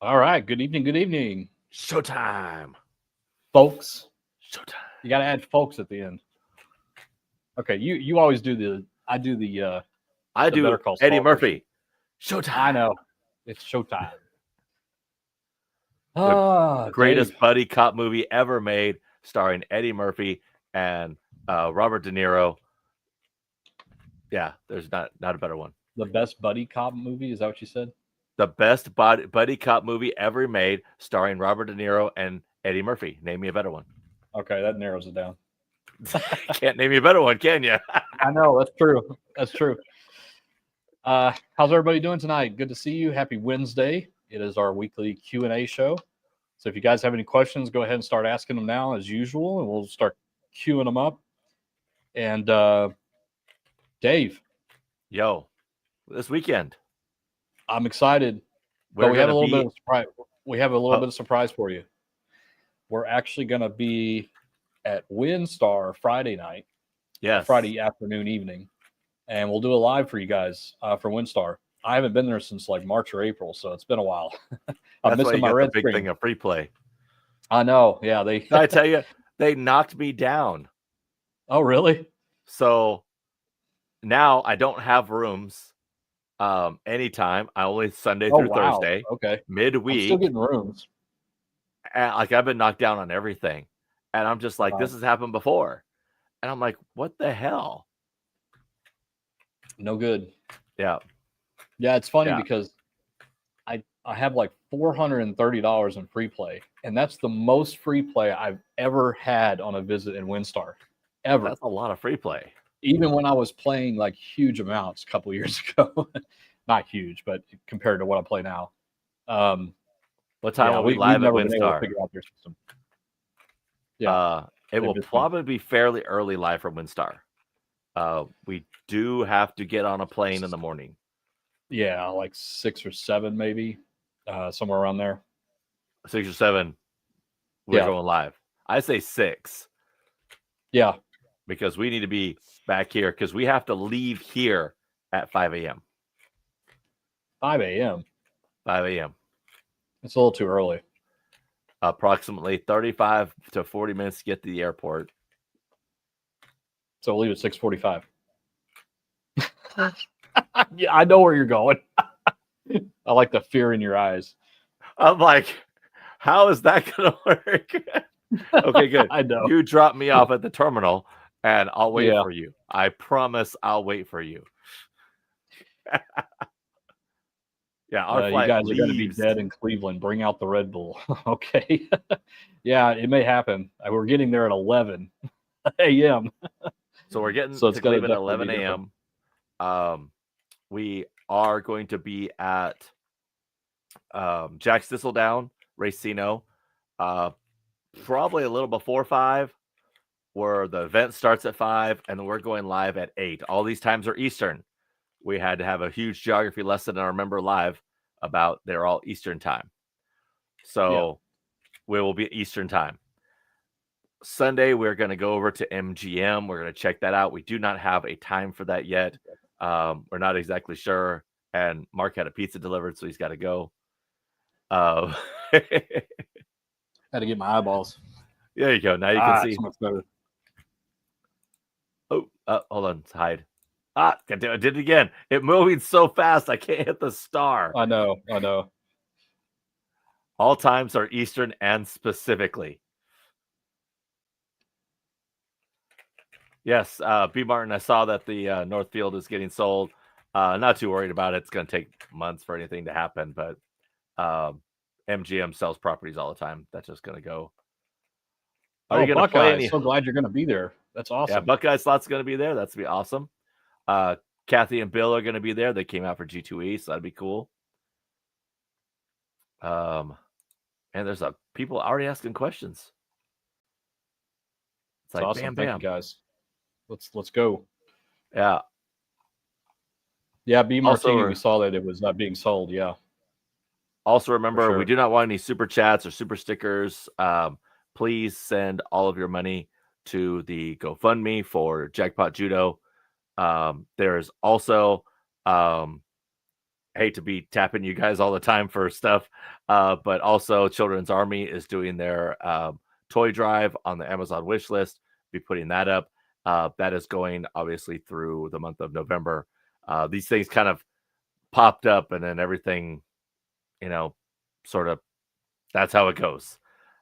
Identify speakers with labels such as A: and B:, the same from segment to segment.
A: All right. Good evening,
B: Showtime.
A: folks.
B: Showtime.
A: You got to add folks at the end. Okay, you always do the. I do
B: I
A: the Better
B: do
A: Call
B: Eddie
A: Saul version.
B: Murphy. Showtime.
A: I know it's showtime.
B: The
A: Ah, Dave.
B: greatest buddy cop movie ever made, starring Eddie Murphy and Robert De Niro. Yeah, there's not a better one.
A: The best buddy cop movie. Is that what you said?
B: The best buddy cop movie ever made, starring Robert De Niro and Eddie Murphy. Name me a better one.
A: Okay, that narrows it down.
B: Can't name me a better one, can you?
A: I know that's true. That's true. How's everybody doing tonight? Good to see you. Happy Wednesday. It is our weekly Q&A show. So if you guys have any questions, go ahead and start asking them now as usual, and we'll start queuing them up. And Dave,
B: Yo, this weekend
A: I'm excited, but
B: we're
A: we have a
B: gonna
A: little bit
B: be.
A: of surprise. We have a little
B: Oh,
A: bit of surprise for you. We're actually going to be at WinStar Friday night, or
B: yes,
A: Friday afternoon, evening, and we'll do a live for you guys for WinStar. I haven't been there since like March or April, so it's been a while. I'm
B: that's why
A: missing
B: you
A: my
B: got the
A: red
B: big thing
A: screen.
B: of free play.
A: I know. Yeah, they.
B: Did I tell you they knocked me down?
A: Oh, really?
B: So now I don't have rooms anytime. I only Sunday
A: Oh,
B: through
A: wow.
B: Thursday,
A: Okay. I'm still
B: midweek.
A: getting rooms.
B: And like I've been knocked down on everything. And I'm just like,
A: Wow.
B: this has happened before. And I'm like, what the hell?
A: No good.
B: Yeah.
A: Yeah, it's funny
B: Yeah.
A: because I have like $430 in free play, and that's the most free play I've ever had on a visit in WinStar, ever.
B: That's a lot of free play.
A: Even when I was playing like huge amounts a couple years ago, not huge, but compared to what I play now.
B: What time
A: Yeah,
B: will be
A: we've
B: live at
A: never been able to
B: WinStar?
A: figure out their system. Yeah,
B: It
A: they've
B: will
A: just
B: probably be fairly early live from WinStar. We do have to get on a plane in the morning.
A: yeah, like 6 or 7 maybe, somewhere around there.
B: 6 or 7, we're
A: Yeah,
B: going live. I say 6
A: yeah,
B: because we need to be back here because we have to leave here at 5 a.m.
A: 5 a.m.
B: 5 a.m.
A: It's a little too early.
B: Approximately 35 to 40 minutes to get to the airport.
A: So we'll leave at 6:45. Yeah, I know where you're going. I like the fear in your eyes.
B: I'm like, how is that going to work? Okay, good.
A: I know.
B: You drop me off at the terminal and I'll wait
A: Yeah.
B: for you. I promise I'll wait for you. Yeah, our
A: You
B: flight
A: guys are going to be
B: leaves.
A: dead in Cleveland. Bring out the Red Bull. Okay. Yeah, it may happen. We're getting there at 11 a.m.
B: So we're getting
A: So it's
B: to
A: going to
B: Cleveland at
A: definitely
B: 11
A: be different.
B: a.m. We are going to be at Jack Thistledown, Racino, probably a little before 5, where the event starts at 5, and then we're going live at 8. All these times are Eastern. We had to have a huge geography lesson in our member live about they're all Eastern time. So we will be Eastern time. Sunday, we're going to go over to MGM. We're going to check that out. We do not have a time for that yet. We're not exactly sure. And Mark had a pizza delivered, so he's got to go.
A: Had to get my eyeballs.
B: There you go. Now you can see.
A: So much better.
B: Oh, hold on. Hide. God damn, I did it again. It moving so fast, I can't hit the star.
A: I know.
B: All times are Eastern and specifically. Yes, B. Martin, I saw that the Northfield is getting sold. Not too worried about it. It's going to take months for anything to happen, but MGM sells properties all the time. That's just going to go. Are you going to play any?
A: So glad you're going to be there. That's awesome.
B: Yeah, Buckeye Slot's going to be there. That's going to be awesome. Kathy and Bill are going to be there. They came out for G2E, so that'd be cool. And there's people already asking questions. It's like,
A: awesome.
B: bam,
A: Thank
B: bam.
A: you guys. Let's go.
B: Yeah.
A: Yeah, B. Martini,
B: Also,
A: we saw that it was not being sold. Yeah.
B: Also, remember,
A: sure.
B: we do not want any super chats or super stickers. Please send all of your money to the GoFundMe for Jackpot Judo. There's also hate to be tapping you guys all the time for stuff, but also Children's Army is doing their toy drive on the Amazon wish list. Be putting that up. That is going obviously through the month of November. These things kind of popped up, and then everything, sort of, that's how it goes.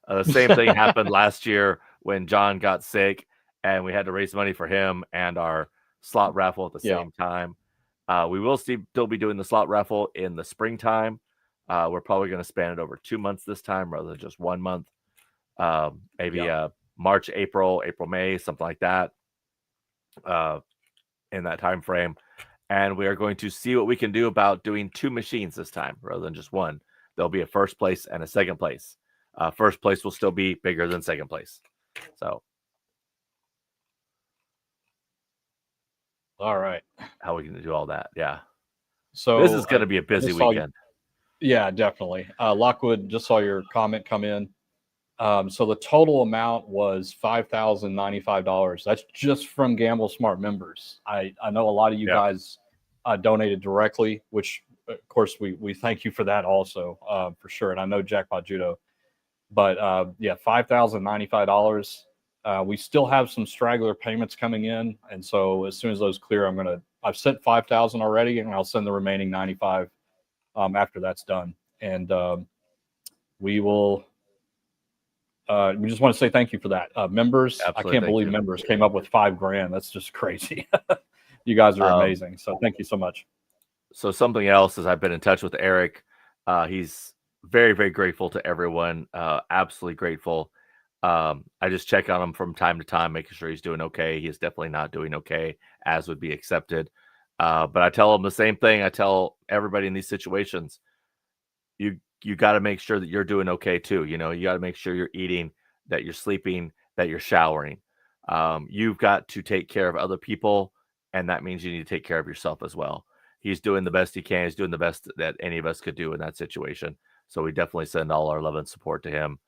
B: The same thing happened last year when John got sick, and we had to raise money for him and our slot raffle at the same time. We will still be doing the slot raffle in the springtime. We're probably going to span it over 2 months this time rather than just 1 month. Maybe March, April, May, something like that. In that time frame. And we are going to see what we can do about doing 2 machines this time rather than just one. There'll be a first place and a second place. First place will still be bigger than second place. So,
A: all right,
B: how are we going to do all that? Yeah.
A: So
B: this is going to be a busy weekend.
A: Yeah, definitely. Lockwood, just saw your comment come in. So the total amount was $5,095. That's just from Gamble Smart members. I know a lot of you guys donated directly, which of course we thank you for that also, for sure. And I know Jackpot Judo, but $5,095. We still have some straggler payments coming in, and so as soon as those clear, I've sent 5,000 already, and I'll send the remaining 95 after that's done. And we will. We just want to say thank you for that, members.
B: Absolutely,
A: I can't believe members came up with $5,000. That's just crazy. You guys are amazing. So thank you so much.
B: So something else is I've been in touch with Eric. He's very, very grateful to everyone. Absolutely grateful. I just check on him from time to time, making sure he's doing okay. He is definitely not doing okay, as would be accepted. But I tell him the same thing. I tell everybody in these situations, you got to make sure that you're doing okay too. You got to make sure you're eating, that you're sleeping, that you're showering. You've got to take care of other people, and that means you need to take care of yourself as well. He's doing the best he can. He's doing the best that any of us could do in that situation. So we definitely send all our love and support to him.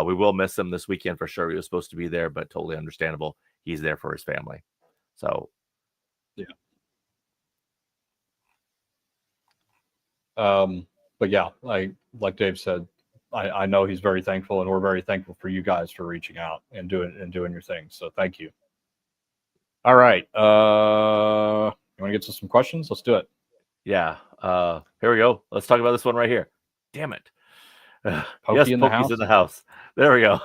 B: We will miss him this weekend for sure. He was supposed to be there, but totally understandable. He's there for his family. So,
A: yeah. But yeah, like Dave said, I know he's very thankful, and we're very thankful for you guys for reaching out and doing your thing. So thank you. All right. You want to get to some questions? Let's do it.
B: Yeah. Here we go. Let's talk about this one right here. Damn it.
A: Pokey's
B: in the house. There we go.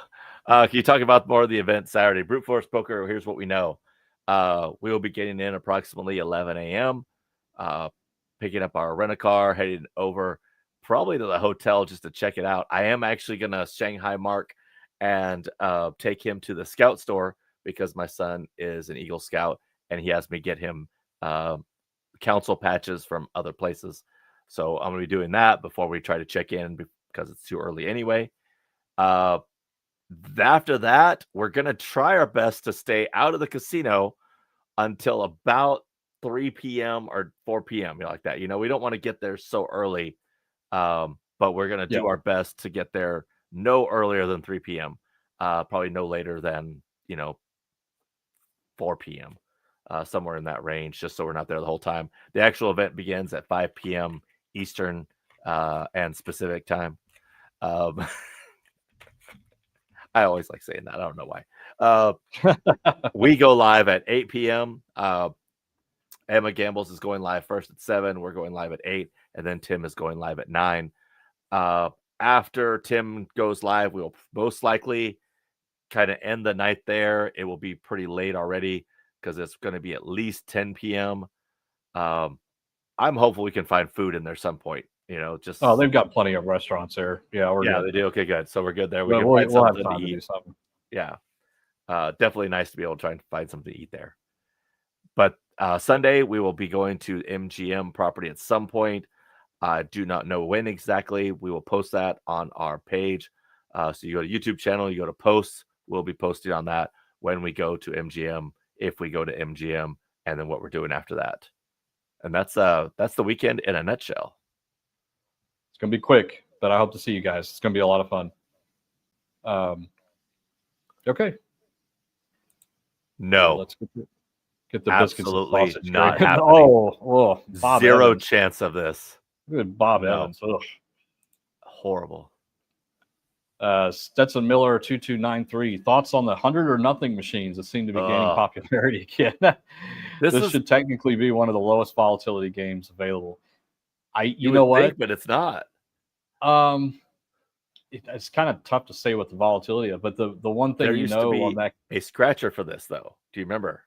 B: Can you talk about more of the event Saturday? Brute Force Poker, here's what we know. We will be getting in approximately 11 a.m., picking up our rent-a-car, heading over probably to the hotel just to check it out. I am actually going to Shanghai Mark and take him to the Scout store because my son is an Eagle Scout, and he has me get him council patches from other places. So I'm going to be doing that before we try to check in because it's too early anyway. After that, we're going to try our best to stay out of the casino until about 3 p.m. or 4 p.m. Like that. We don't want to get there so early, but we're going to do our best to get there no earlier than 3 p.m. Probably no later than, 4 p.m. Somewhere in that range, just so we're not there the whole time. The actual event begins at 5 p.m. Eastern and Pacific time. I always like saying that. I don't know why. We go live at 8 p.m. Emma Gambles is going live first at 7. We're going live at 8. And then Tim is going live at 9. After Tim goes live, we'll most likely kind of end the night there. It will be pretty late already because it's going to be at least 10 p.m. I'm hopeful we can find food in there some point.
A: They've got plenty of restaurants there. Yeah,
B: they do. Okay, good. So we're good there.
A: We'll have time to do something.
B: Yeah, definitely nice to be able to try and find something to eat there. But Sunday we will be going to MGM property at some point. I do not know when exactly. We will post that on our page. So you go to YouTube channel, you go to posts. We'll be posting on that when we go to MGM, if we go to MGM, and then what we're doing after that. And that's the weekend in a nutshell.
A: It's going to be quick, but I hope to see you guys. It's going to be a lot of fun. Okay.
B: No.
A: So let's get the biscuits
B: absolutely
A: and sausage.
B: Not
A: happening.
B: Oh,
A: Bob
B: zero
A: Evans.
B: chance of this.
A: Good Bob
B: No.
A: Evans. Ugh.
B: Horrible.
A: Stetson Miller 2293. Thoughts on the 100 or nothing machines that seem to be gaining popularity again? This should technically be one of the lowest volatility games available. You know what?
B: Think, but it's not.
A: It's kind of tough to say what the volatility of, but the one thing
B: there used to be
A: on that
B: a scratcher for this though. Do you remember?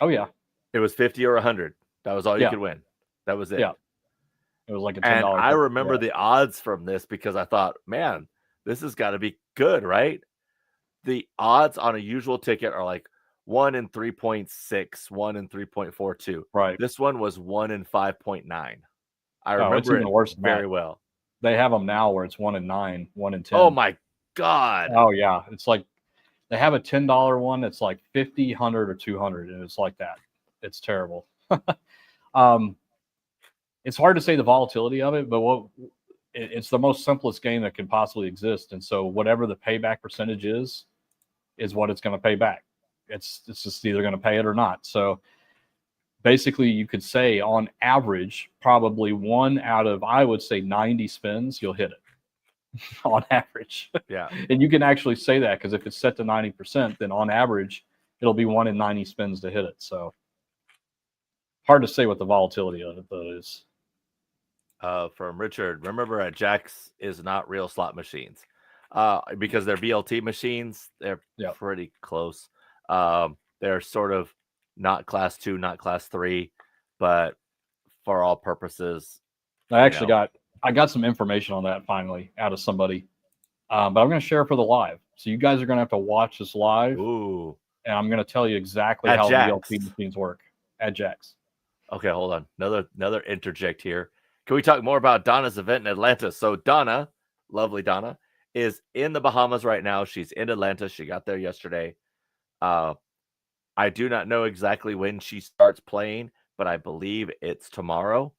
A: Oh yeah,
B: it was 50 or 100. That was all you could win. That was it.
A: Yeah, it was like a $10.
B: And I remember the odds from this because I thought, man, this has got to be good, right? The odds on a usual ticket are like 1 in 3.6, 1 in 3.42.
A: Right.
B: This one was 1 in 5.9. I remember
A: it's even worse than
B: very
A: that.
B: well.
A: They have them now where it's 1 in 9, 1 in 10.
B: Oh my God.
A: Oh yeah. It's like they have a $10 one that's like 50, 100, or 200, and it's like that. It's terrible. It's hard to say the volatility of it, but it's the most simplest game that can possibly exist. And so whatever the payback percentage is what it's going to pay back. It's just either going to pay it or not. So basically you could say on average, probably 1 out of, I would say 90 spins, you'll hit it on average.
B: Yeah.
A: And you can actually say that because if it's set to 90%, then on average, it'll be 1 in 90 spins to hit it. So hard to say what the volatility of it though is.
B: From Richard, remember Jack's is not real slot machines because they're BLT machines. They're pretty close. They're sort of not class 2, not class 3, but for all purposes.
A: I actually I got some information on that finally out of somebody, but I'm going to share for the live. So you guys are going to have to watch this live.
B: Ooh.
A: And I'm going to tell you exactly how BLT machines work at Jack's.
B: Okay, hold on. Another interject here. Can we talk more about Donna's event in Atlanta? So Donna, lovely Donna, is in the Bahamas right now. She's in Atlanta. She got there yesterday. I do not know exactly when she starts playing, but I believe it's tomorrow.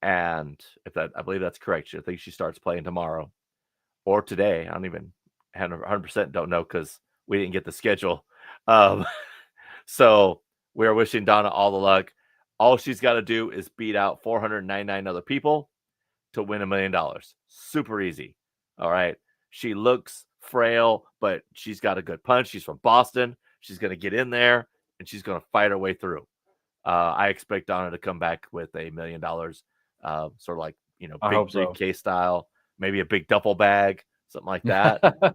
B: And I believe that's correct. I think she starts playing tomorrow or today. I don't even 100% don't know because we didn't get the schedule. So we're wishing Donna all the luck. All she's got to do is beat out 499 other people to win $1 million. Super easy. All right. She looks frail, but she's got a good punch. She's from Boston. She's going to get in there and she's going to fight her way through. I expect Donna to come back with $1 million, sort of like, big briefcase style, maybe a big duffel bag, something like that.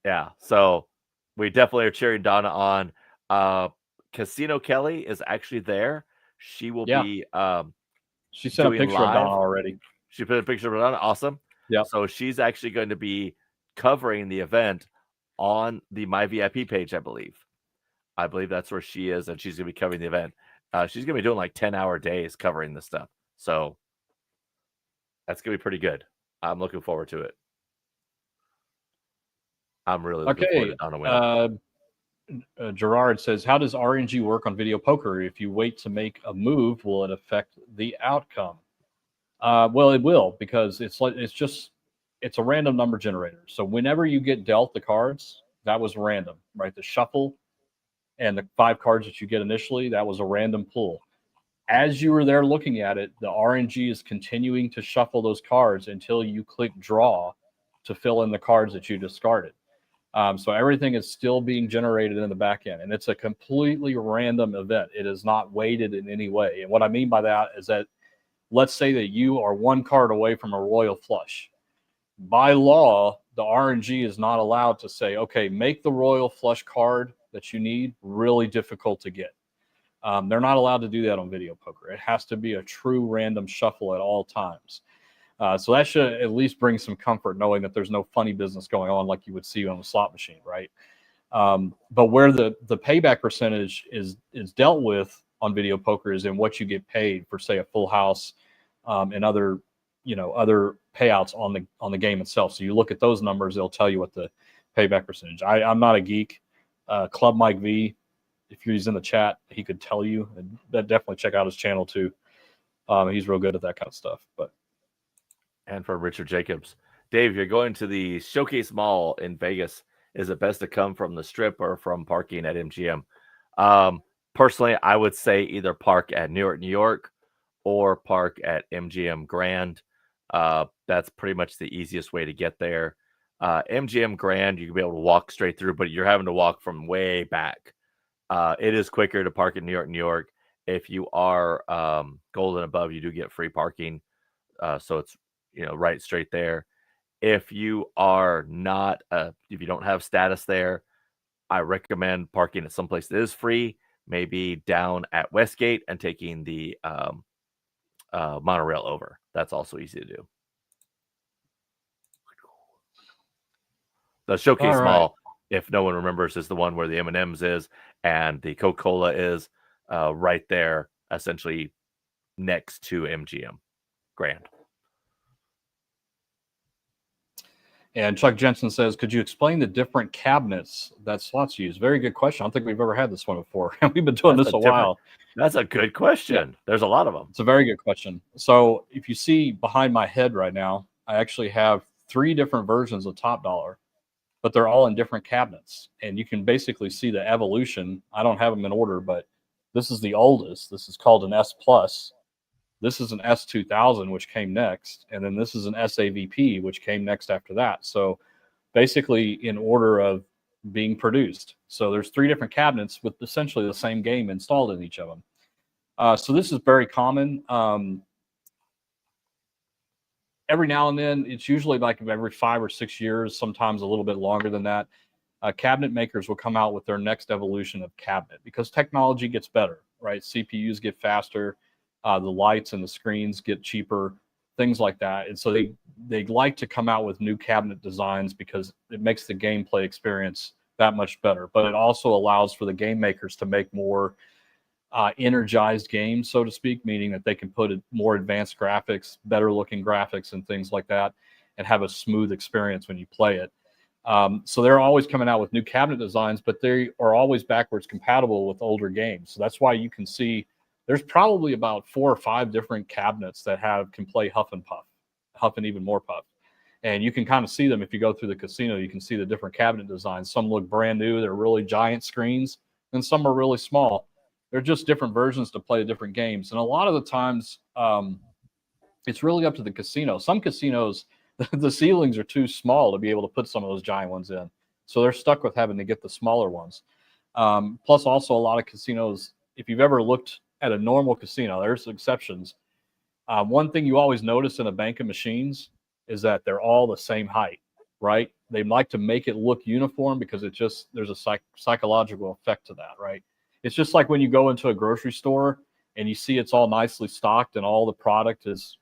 B: Yeah. So we definitely are cheering Donna on. Casino Kelly is actually there. She will be
A: she sent a picture of Donna already.
B: She put a picture of Donna. Awesome.
A: Yeah.
B: So she's actually going to be covering the event on the My VIP page, I believe. I believe that's where she is, and she's going to be covering the event. She's going to be doing like 10-hour days covering this stuff. So that's going to be pretty good. I'm looking forward to it. I'm really looking forward to Donna winning.
A: Gerard says, how does RNG work on video poker? If you wait to make a move, will it affect the outcome? Well, it will, because it's a random number generator. So whenever you get dealt the cards, that was random, right? The shuffle and the 5 cards that you get initially, that was a random pull. As you were there looking at it, the RNG is continuing to shuffle those cards until you click draw to fill in the cards that you discarded. So everything is still being generated in the back end, and it's a completely random event. It is not weighted in any way. And what I mean by that is that let's say that you are 1 card away from a royal flush. By law, the RNG is not allowed to say, okay, make the royal flush card that you need really difficult to get. They're not allowed to do that on video poker. It has to be a true random shuffle at all times. So that should at least bring some comfort knowing that there's no funny business going on like you would see on a slot machine, right? But where the payback percentage is dealt with on video poker is in what you get paid for, say, a full house and other payouts on the game itself. So you look at those numbers, they'll tell you what the payback percentage. I'm not a geek. Club Mike V, if he's in the chat, he could tell you. And definitely check out his channel too. He's real good at that kind of stuff.
B: And for Richard Jacobs, Dave, you're going to the Showcase Mall in Vegas. Is it best to come from the Strip or from parking at MGM? Personally, I would say either park at New York, or park at MGM Grand. That's pretty much the easiest way to get there. MGM Grand, you can be able to walk straight through, but you're having to walk from way back. It is quicker to park in New York. If you are gold and above, you do get free parking. So it's, right straight there. If you are not, if you don't have status there, I recommend parking at some place that is free, maybe down at Westgate and taking the monorail over. That's also easy to do. The Showcase Mall, if no one remembers, is the one where the M&M's is and the Coca-Cola is right there, essentially next to MGM Grand.
A: And Chuck Jensen says, could you explain the different cabinets that slots use? Very good question. I don't think we've ever had this one before. We've been doing this a while.
B: That's a good question. Yeah. There's a lot of them.
A: It's a very good question. So if you see behind my head right now, I actually have 3 different versions of Top Dollar, but they're all in different cabinets. And you can basically see the evolution. I don't have them in order, but this is the oldest. This is called an S Plus. This is an S2000, which came next. And then this is an SAVP, which came next after that. So basically in order of being produced. So there's 3 different cabinets with essentially the same game installed in each of them. So this is very common. Every now and then, it's usually like every 5 or 6 years, sometimes a little bit longer than that, cabinet makers will come out with their next evolution of cabinet because technology gets better, right? CPUs get faster. The lights and the screens get cheaper, things like that. And so they like to come out with new cabinet designs because it makes the gameplay experience that much better. But it also allows for the game makers to make more energized games, so to speak, meaning that they can put more advanced graphics, better looking graphics and things like that, and have a smooth experience when you play it. So they're always coming out with new cabinet designs, but they are always backwards compatible with older games. So that's why you can see there's probably about 4 or 5 different cabinets that can play Huff and Puff, Huff and even more Puff. And you can kind of see them if you go through the casino. You can see the different cabinet designs. Some look brand new. They're really giant screens, and some are really small. They're just different versions to play different games. And a lot of the times, it's really up to the casino. Some casinos, the ceilings are too small to be able to put some of those giant ones in. So they're stuck with having to get the smaller ones. Plus, also a lot of casinos, if you've ever looked at a normal casino, there's exceptions. One thing you always notice in a bank of machines is that they're all the same height, right? They like to make it look uniform because there's a psychological effect to that, right? It's just like when you go into a grocery store and you see it's all nicely stocked and all the product is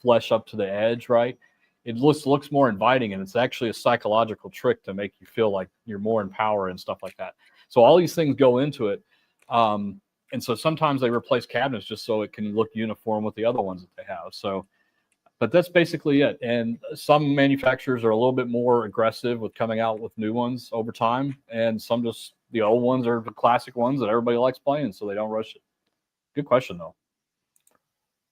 A: flesh up to the edge, right? It looks more inviting, and it's actually a psychological trick to make you feel like you're more in power and stuff like that. So all these things go into it. And so sometimes they replace cabinets just so it can look uniform with the other ones that they have. So, but that's basically it. And some manufacturers are a little bit more aggressive with coming out with new ones over time. And some just, the old ones are the classic ones that everybody likes playing, so they don't rush it. Good question, though.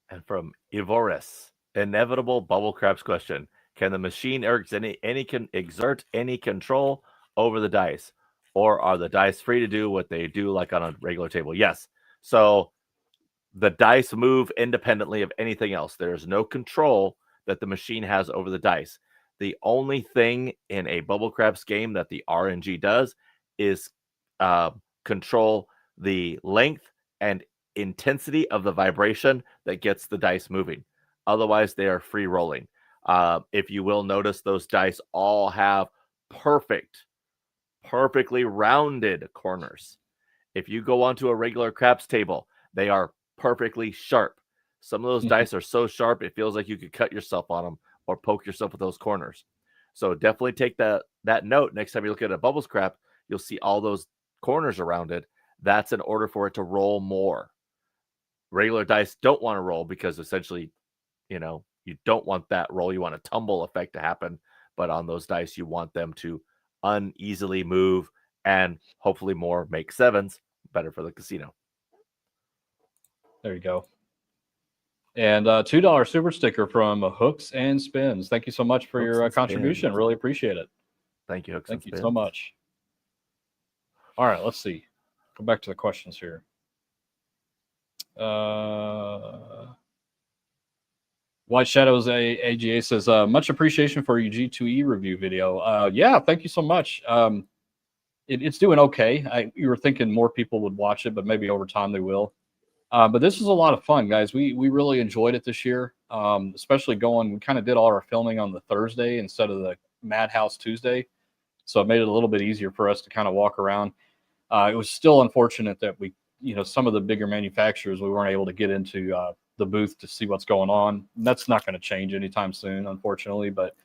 B: And from Ivoris, inevitable bubble craps question. Can the machine exert any control over the dice? Or are the dice free to do what they do like on a regular table? Yes. So the dice move independently of anything else. There's no control that the machine has over the dice. The only thing in a bubble craps game that the RNG does is control the length and intensity of the vibration that gets the dice moving. Otherwise, they are free rolling. If you will notice, those dice all have perfectly rounded corners. If you go onto a regular craps table, they are perfectly sharp. Some of those dice are so sharp, it feels like you could cut yourself on them or poke yourself with those corners. So definitely take that note. Next time you look at a bubbles crap, you'll see all those corners around it. That's in order for it to roll more. Regular dice don't want to roll because essentially, you don't want that roll. You want a tumble effect to happen. But on those dice, you want them to uneasily move and hopefully more make sevens. Better for the casino.
A: There you go. And $2 super sticker from Hooks and Spins. Thank you so much for your contribution.
B: Spins.
A: Really appreciate it.
B: Thank you, Hooks and Spins.
A: Thank you so much. All right, let's see. Go back to the questions here. White Shadows AGA says, much appreciation for your G2E review video. Yeah, thank you so much. It's doing okay. You were thinking more people would watch it, but maybe over time they will. But this is a lot of fun, guys. We really enjoyed it this year, especially we kind of did all our filming on the Thursday instead of the Madhouse Tuesday. So it made it a little bit easier for us to kind of walk around. It was still unfortunate that some of the bigger manufacturers, we weren't able to get into the booth to see what's going on. And that's not going to change anytime soon, unfortunately, but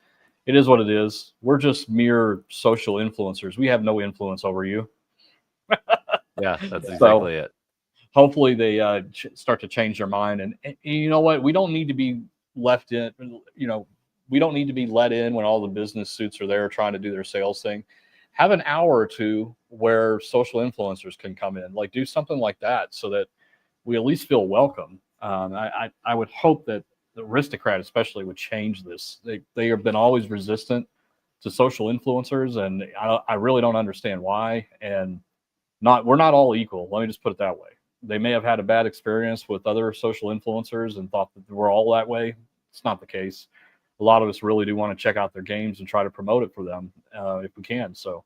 A: it is what it is. We're just mere social influencers. We have no influence over you.
B: Yeah, that's exactly it.
A: Hopefully they start to change their mind. And you know what? We don't need to be left in, we don't need to be let in when all the business suits are there trying to do their sales thing. Have an hour or two where social influencers can come in, like do something like that so that we at least feel welcome. I would hope that the Aristocrat especially would change this. They have been always resistant to social influencers, and I really don't understand why. And we're not all equal. Let me just put it that way. They may have had a bad experience with other social influencers and thought that we're all that way. It's not the case. A lot of us really do want to check out their games and try to promote it for them if we can. So,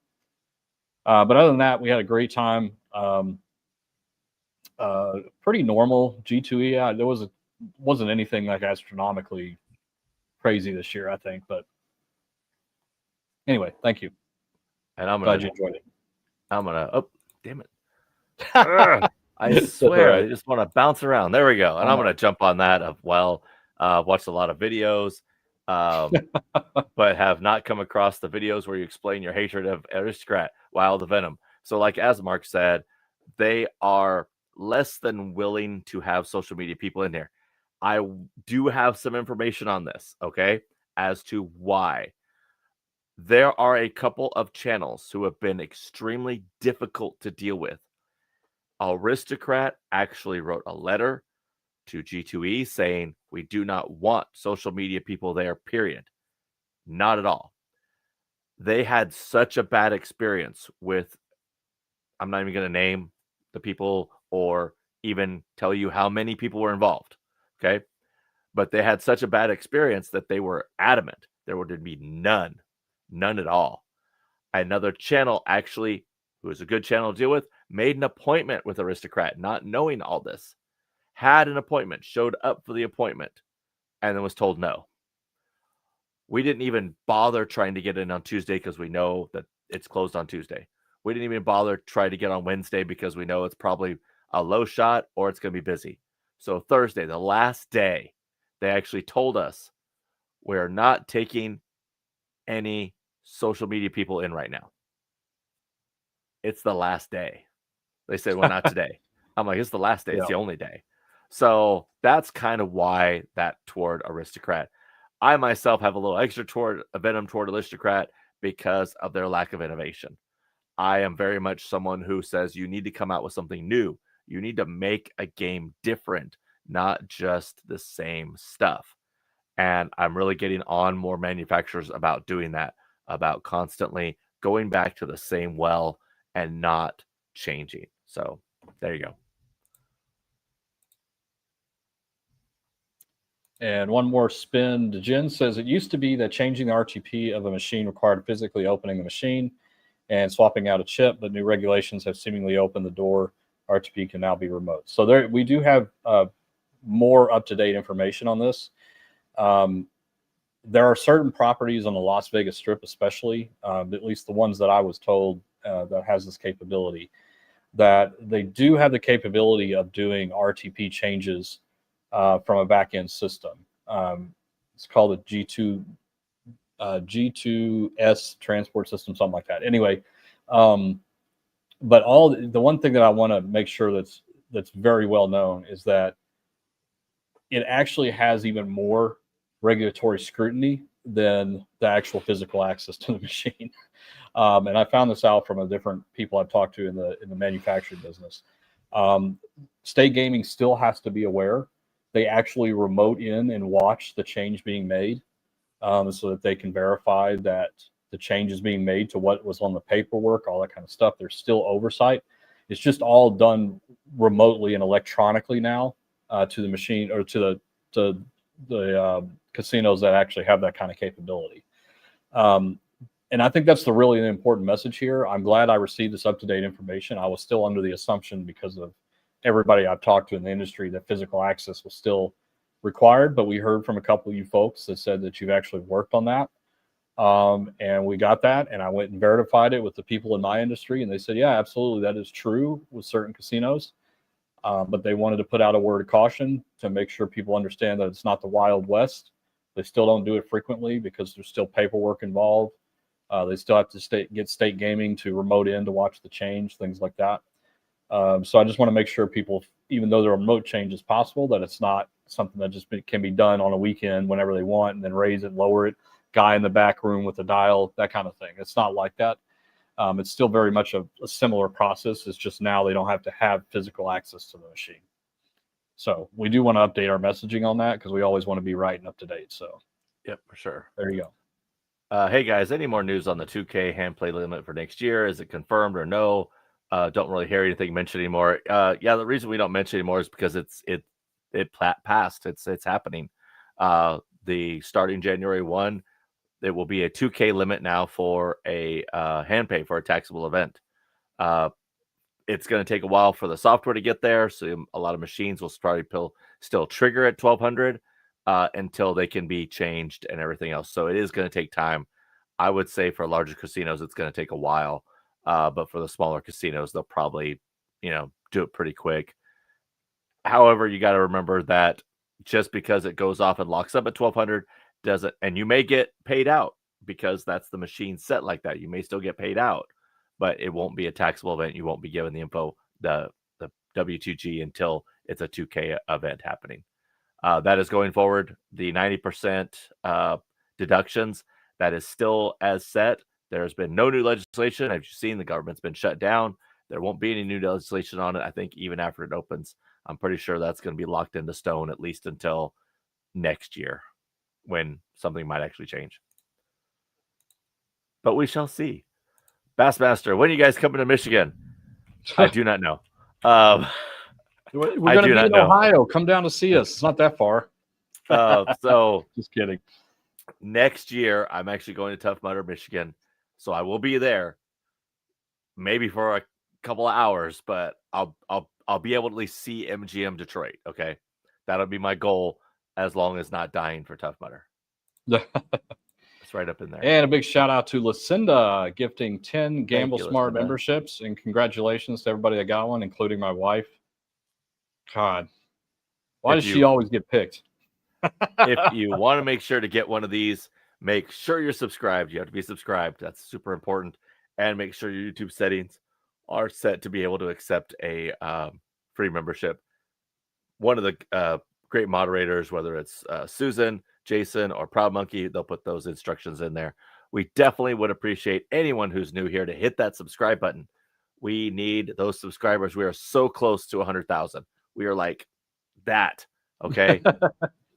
A: but other than that, we had a great time. Pretty normal G2E. There wasn't anything like astronomically crazy this year, I think. But anyway, thank you.
B: And I'm
A: glad you enjoyed it.
B: Oh, damn it. I swear, right. I just want to bounce around. There we go. And I'm going to jump on that watched a lot of videos, but have not come across the videos where you explain your hatred of Aristocrat, Wild the Venom. So like, as Mark said, they are less than willing to have social media people in there. I do have some information on this, okay, as to why. There are a couple of channels who have been extremely difficult to deal with. Aristocrat actually wrote a letter to G2E saying, we do not want social media people there, period. Not at all. They had such a bad experience with, I'm not even going to name the people or even tell you how many people were involved, okay? But they had such a bad experience that they were adamant there would be none at all. Another channel actually, who is a good channel to deal with, made an appointment with Aristocrat, not knowing all this. Had an appointment, showed up for the appointment, and then was told no. We didn't even bother trying to get in on Tuesday because we know that it's closed on Tuesday. We didn't even bother trying to get on Wednesday because we know it's probably a low shot or it's going to be busy. So Thursday, the last day, they actually told us we're not taking any social media people in right now. It's the last day. They said, well, not today. I'm like, it's the last day. It's the only day. So that's kind of why that toward Aristocrat. I myself have a little extra venom toward Aristocrat because of their lack of innovation. I am very much someone who says you need to come out with something new. You need to make a game different, not just the same stuff. And I'm really getting on more manufacturers about doing that, about constantly going back to the same well and not changing. So there you go.
A: And one more spin. Jen says, it used to be that changing the RTP of a machine required physically opening the machine and swapping out a chip, but new regulations have seemingly opened the door. RTP can now be remote. So there, we do have more up-to-date information on this. There are certain properties on the Las Vegas Strip, especially, at least the ones that I was told that has this capability, that they do have the capability of doing RTP changes from a back-end system. It's called a G2S transport system, something like that. Anyway, but the one thing that I want to make sure that's very well known is that it actually has even more regulatory scrutiny than the actual physical access to the machine. And I found this out from a different people I've talked to in the manufacturing business. State Gaming still has to be aware. They actually remote in and watch the change being made so that they can verify that the change is being made to what was on the paperwork, all that kind of stuff. There's still oversight. It's just all done remotely and electronically now to the machine or to casinos that actually have that kind of capability. And I think that's the really important message here. I'm glad I received this up-to-date information. I was still under the assumption, because of everybody I've talked to in the industry, that physical access was still required. But we heard from a couple of you folks that said that you've actually worked on that. And we got that, and I went and verified it with the people in my industry, and they said, yeah, absolutely, that is true with certain casinos. But they wanted to put out a word of caution to make sure people understand that it's not the Wild West. They still don't do it frequently because there's still paperwork involved. They still have to get state gaming to remote in to watch the change, things like that. So I just want to make sure people, even though the remote change is possible, that it's not something that just can be done on a weekend whenever they want, and then raise it, lower it, guy in the back room with a dial, that kind of thing. It's not like that. It's still very much a similar process. It's just now they don't have to have physical access to the machine. So we do want to update our messaging on that, because we always want to be right and up to date. So,
B: yep, for sure.
A: There you go.
B: Hey guys, any more news on the 2K hand play limit for next year? Is it confirmed or no? Don't really hear anything mentioned anymore. Yeah, the reason we don't mention anymore is because it passed. It's happening. The starting January 1, it will be a 2K limit now for a hand pay for a taxable event. It's going to take a while for the software to get there, so a lot of machines will probably still trigger at 1200 until they can be changed and everything else. So it is going to take time. I would say for larger casinos, it's going to take a while. But for the smaller casinos, they'll probably, do it pretty quick. However, you got to remember that just because it goes off and locks up at 1200 doesn't, and you may get paid out because that's the machine set like that. You may still get paid out, but it won't be a taxable event. You won't be given the info, the W2G, until it's a 2K event happening. That is going forward. The 90% deductions, that is still as set. There's been no new legislation. As you've seen, the government's been shut down. There won't be any new legislation on it. I think even after it opens, I'm pretty sure that's going to be locked into stone at least until next year, when something might actually change. But we shall see. Bassmaster, when are you guys coming to Michigan? I do not know.
A: We're going to be in Ohio. Come down to see us. It's not that far.
B: So
A: just kidding.
B: Next year, I'm actually going to Tough Mudder, Michigan. So I will be there, maybe for a couple of hours, but I'll be able to at least see MGM Detroit. Okay, that'll be my goal, as long as not dying for Tough Mudder. It's right up in there.
A: And a big shout out to Lucinda, gifting 10 Gamble Smart memberships, and congratulations to everybody that got one, including my wife. God, why does she always get picked?
B: If you want to make sure to get one of these, make sure you're subscribed. You have to be subscribed. That's super important. And make sure your YouTube settings are set to be able to accept a free membership. One of the great moderators, whether it's Susan, Jason, or Proud Monkey, they'll put those instructions in there. We definitely would appreciate anyone who's new here to hit that subscribe button. We need those subscribers. We are so close to 100,000. We are like that. Okay.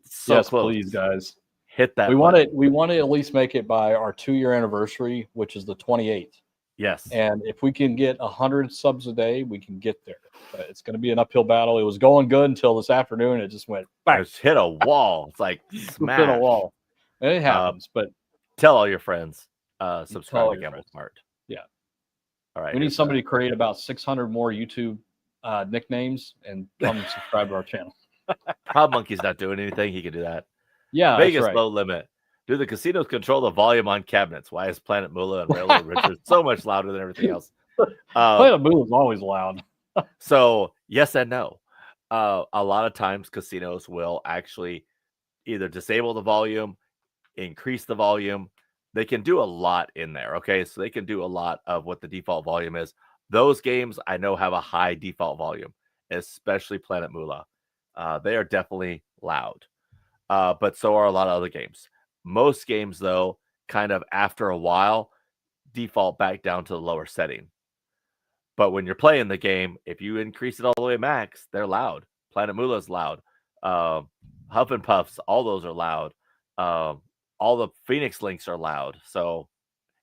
B: So
A: yes,
B: close.
A: Please, guys.
B: Hit that.
A: We want to at least make it by our 2-year anniversary, which is the 28th.
B: Yes.
A: And if we can get 100 subs a day, we can get there. But it's going to be an uphill battle. It was going good until this afternoon. It just went back.
B: It's hit a wall. It's like smash.
A: Hit a wall. And it happens. But
B: tell all your friends. Subscribe to Gamble Smart.
A: Yeah.
B: All right.
A: We need somebody to create about 600 more YouTube nicknames and come and subscribe to our channel.
B: Proud Monkey's not doing anything. He can do that.
A: Yeah.
B: Vegas low limit. Do the casinos control the volume on cabinets? Why is Planet Moolah and Railroad Richard so much louder than everything else?
A: Planet Moolah is always loud.
B: So yes and no. A lot of times casinos will actually either disable the volume, increase the volume. They can do a lot in there. Okay. So they can do a lot of what the default volume is. Those games I know have a high default volume, especially Planet Moolah. They are definitely loud. But so are a lot of other games. Most games, though, kind of after a while, default back down to the lower setting. But when you're playing the game, if you increase it all the way max, they're loud. Planet Moolah's loud. Huff and Puffs, all those are loud. All the Phoenix Links are loud. So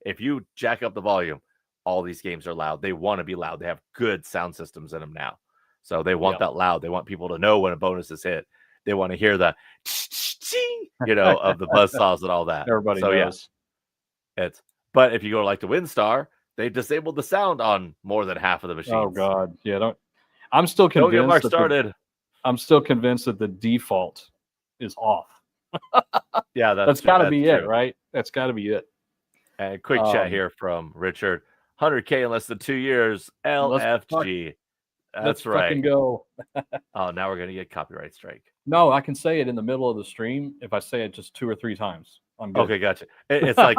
B: if you jack up the volume, all these games are loud. They want to be loud. They have good sound systems in them now. So they want that loud. They want people to know when a bonus is hit. They want to hear the ching, of the buzzsaws and all that.
A: Everybody
B: So
A: knows.
B: But if you go to like the WinStar, they disabled the sound on more than half of the machines.
A: Oh God, yeah. I'm still
B: Don't get
A: convinced
B: Mark started.
A: I'm still convinced that the default is off.
B: Yeah,
A: that's got to be it, right? That's got to be it.
B: And quick chat here from Richard. 100K in less than 2 years. LFG. That's right.
A: Fucking go.
B: Oh, now we're gonna get copyright strike.
A: No, I can say it in the middle of the stream. If I say it just 2 or 3 times, I'm good.
B: Okay, gotcha. It's like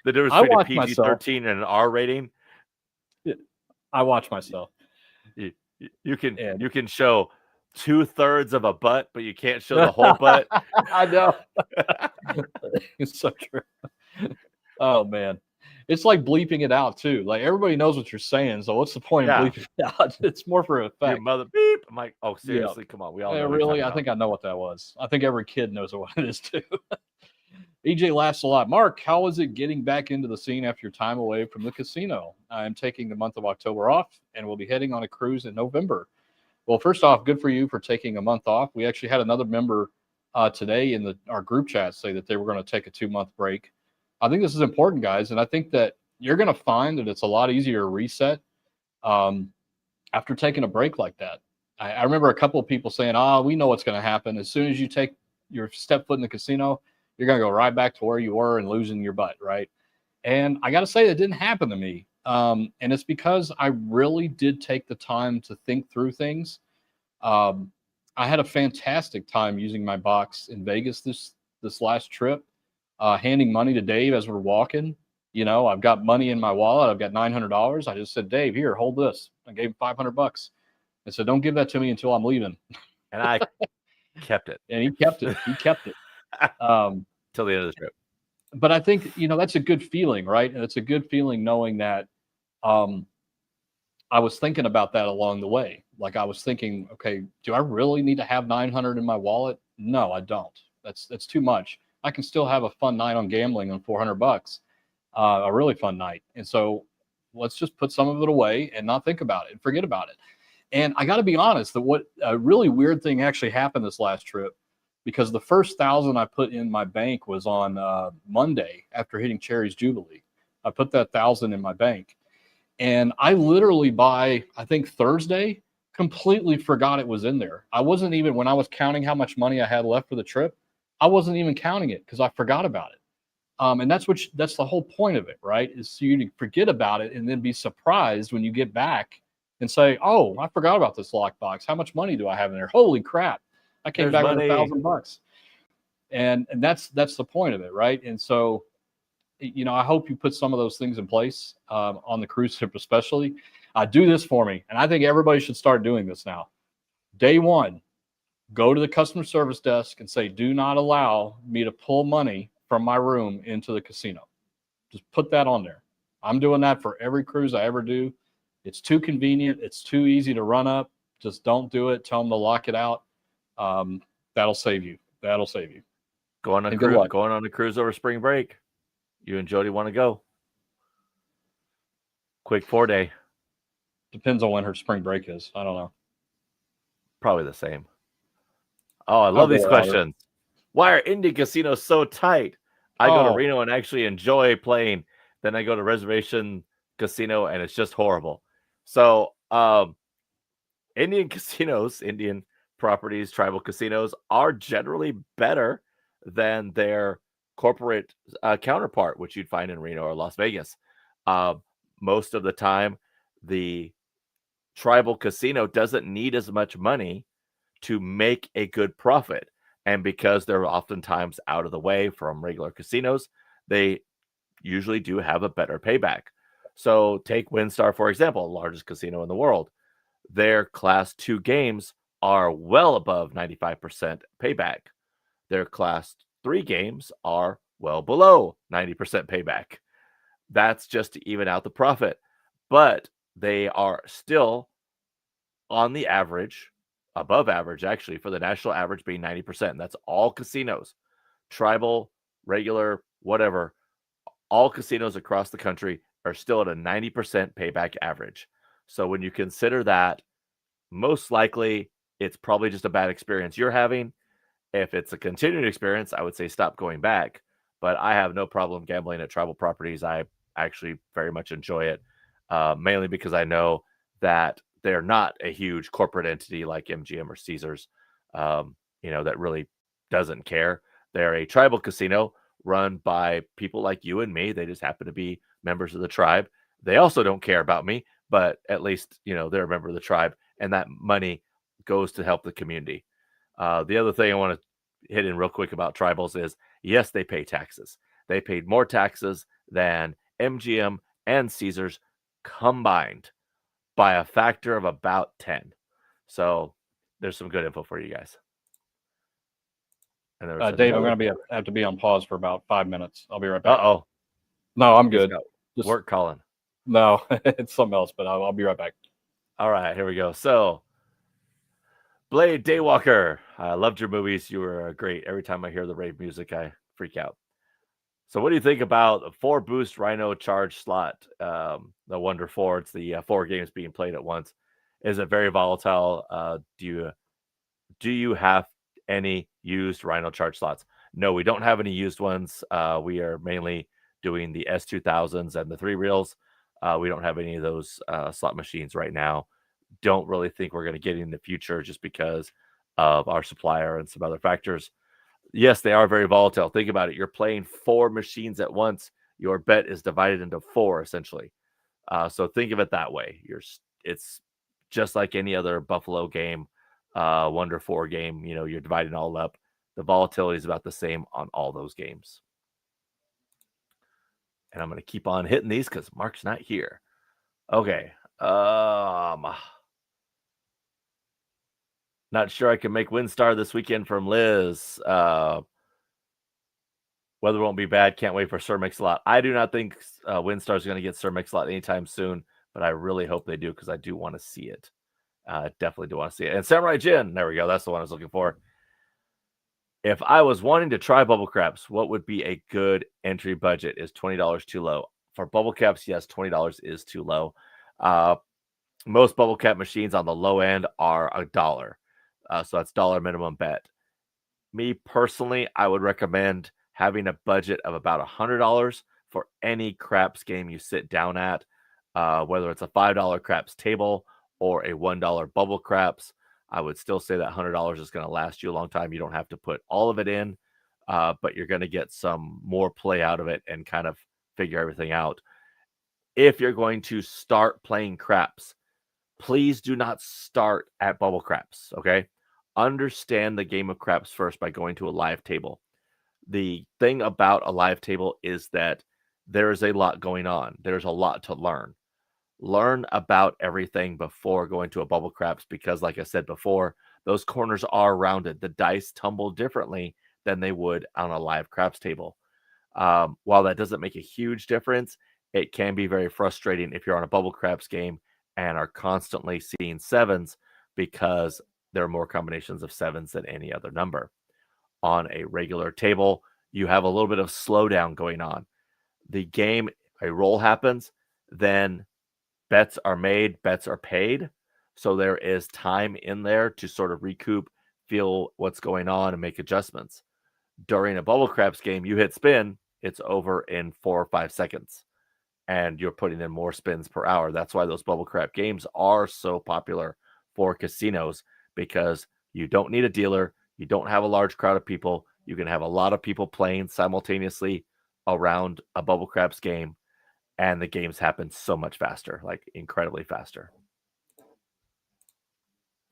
B: the difference between a PG-13 and an R rating.
A: I watch myself.
B: You can show 2/3 of a butt, but you can't show the whole butt.
A: I know. It's so true. Oh man, it's like bleeping it out too. Like everybody knows what you're saying, so what's the point of bleeping it out? It's more for effect.
B: Your mother beep. I'm like, oh seriously, come on, we all know.
A: Really, I think I know what that was. I think every kid knows what it is too. EJ laughs a lot. Mark, how is it getting back into the scene after your time away from the casino? I'm taking the month of October off and we'll be heading on a cruise in November. Well, first off, good for you for taking a month off. We actually had another member today in our group chat say that they were going to take a 2-month break. I think this is important, guys, and I think that you're going to find that it's a lot easier to reset after taking a break like that. I remember a couple of people saying, we know what's going to happen. As soon as you take your step foot in the casino, you're going to go right back to where you were and losing your butt, right? And I got to say that didn't happen to me. And it's because I really did take the time to think through things. I had a fantastic time using my box in Vegas this last trip, handing money to Dave as we're walking. I've got money in my wallet. I've got $900. I just said, Dave, here, hold this. I gave him $500. I said, don't give that to me until I'm leaving.
B: And I kept it.
A: And he kept it.
B: Till the end of the trip.
A: But I think, that's a good feeling, right? And it's a good feeling knowing that I was thinking about that along the way. Like I was thinking, okay, do I really need to have 900 in my wallet? No, I don't. That's too much. I can still have a fun night on gambling on $400, a really fun night. And so let's just put some of it away and not think about it and forget about it. And I got to be honest that what a really weird thing actually happened this last trip, because the first 1,000 I put in my bank was on Monday after hitting Cherry's Jubilee. I put that 1,000 in my bank. And I literally by, I think Thursday, completely forgot it was in there. I wasn't even, when I was counting how much money I had left for the trip, I wasn't even counting it because I forgot about it. And that's the whole point of it, right? Is so you to forget about it and then be surprised when you get back and say, oh, I forgot about this lockbox. How much money do I have in there? Holy crap. I came back with $1,000. And that's the point of it, right? And so, I hope you put some of those things in place on the cruise ship, especially. Do this for me, and I think everybody should start doing this now. Day one, go to the customer service desk and say, do not allow me to pull money from my room into the casino. Just put that on there. I'm doing that for every cruise I ever do. It's too convenient. It's too easy to run up. Just don't do it. Tell them to lock it out. That'll save you. That'll save you.
B: Going on a cruise over spring break. You and Jody want to go? Quick 4-day.
A: Depends on when her spring break is. I don't know.
B: Probably the same. Oh, I love these questions. Why are Indian casinos so tight? I go to Reno and actually enjoy playing. Then I go to Reservation Casino and it's just horrible. So Indian casinos, Indian properties, tribal casinos are generally better than their corporate counterpart, which you'd find in Reno or Las Vegas. Most of the time, the tribal casino doesn't need as much money to make a good profit. And because they're oftentimes out of the way from regular casinos, they usually do have a better payback. So take WinStar, for example, the largest casino in the world. Their Class 2 games are well above 95% payback. Their Class 3 games are well below 90% payback. That's just to even out the profit. But they are still on the average, above average, actually, for the national average being 90%. That's all casinos, tribal, regular, whatever. All casinos across the country are still at a 90% payback average. So when you consider that, most likely it's probably just a bad experience you're having. If it's a continued experience, I would say stop going back. But I have no problem gambling at tribal properties. I actually very much enjoy it, mainly because I know that they're not a huge corporate entity like MGM or Caesars, that really doesn't care. They're a tribal casino run by people like you and me. They just happen to be members of the tribe. They also don't care about me, but at least, they're a member of the tribe, and that money goes to help the community. The other thing I want to hit in real quick about tribals is, yes, they pay taxes. They paid more taxes than MGM and Caesars combined by a factor of about 10. So there's some good info for you guys. And there was
A: Dave, I'm going to have to be on pause for about 5 minutes. I'll be right back.
B: Uh-oh.
A: No, I'm good.
B: Just work calling.
A: No, it's something else, but I'll be right back.
B: All right, here we go. So, Blade Daywalker, I loved your movies. You were great. Every time I hear the rave music, I freak out. So what do you think about the 4-boost Rhino charge slot? The Wonder 4, it's the 4 games being played at once. Is it very volatile? Do you have any used Rhino charge slots? No, we don't have any used ones. We are mainly doing the S2000s and the 3 reels. We don't have any of those slot machines right now. Don't really think we're going to get in the future just because of our supplier and some other factors. Yes, they are very volatile. Think about it. You're playing 4 machines at once. Your bet is divided into 4, essentially. So think of it that way. It's just like any other Buffalo game, Wonder 4 game. You're dividing all up. The volatility is about the same on all those games. And I'm going to keep on hitting these because Mark's not here. Okay. Not sure I can make WinStar this weekend from Liz. Weather won't be bad. Can't wait for Sir Mix-a-Lot. I do not think WinStar is going to get Sir Mix-a-Lot anytime soon, but I really hope they do because I do want to see it. Definitely do want to see it. And Samurai Jin, there we go. That's the one I was looking for. If I was wanting to try bubble caps, what would be a good entry budget? Is $20 too low? For bubble caps, yes, $20 is too low. Most bubble cap machines on the low end are $1. So that's dollar minimum bet. Me personally, I would recommend having a budget of about $100 for any craps game you sit down at, whether it's a $5 craps table or a $1 bubble craps. I would still say that $100 is going to last you a long time. You don't have to put all of it in, but you're going to get some more play out of it and kind of figure everything out. If you're going to start playing craps, please do not start at bubble craps, okay? Understand the game of craps first by going to a live table. The thing about a live table is that there is a lot going on. There's a lot to learn. Learn about everything before going to a bubble craps because, like I said before, those corners are rounded. The dice tumble differently than they would on a live craps table. While that doesn't make a huge difference, it can be very frustrating if you're on a bubble craps game and are constantly seeing 7s because there are more combinations of 7s than any other number. On a regular table, you have a little bit of slowdown going on. The game, a roll happens, then bets are made, bets are paid. So there is time in there to sort of recoup, feel what's going on, and make adjustments. During a bubble craps game, you hit spin, it's over in 4 or 5 seconds. And you're putting in more spins per hour. That's why those bubble crap games are so popular for casinos, because you don't need a dealer. You don't have a large crowd of people. You can have a lot of people playing simultaneously around a bubble craps game, and the games happen so much faster, like incredibly faster.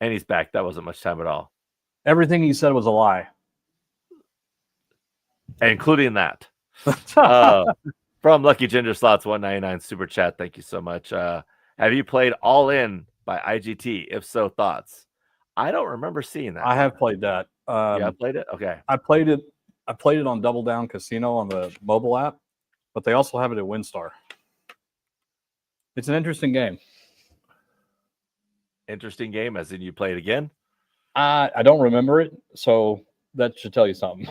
B: And he's back. That wasn't much time at all.
A: Everything he said was a lie.
B: Including that. From Lucky Ginger Slots 199 super chat. Thank you so much. Have you played All In by IGT? If so, thoughts? I don't remember seeing that.
A: I have played that.
B: Yeah, I played it. Okay.
A: I played it on Double Down Casino on the mobile app, but they also have it at WinStar. It's an interesting game.
B: Interesting game, as in you play it again?
A: I don't remember it, so that should tell you something.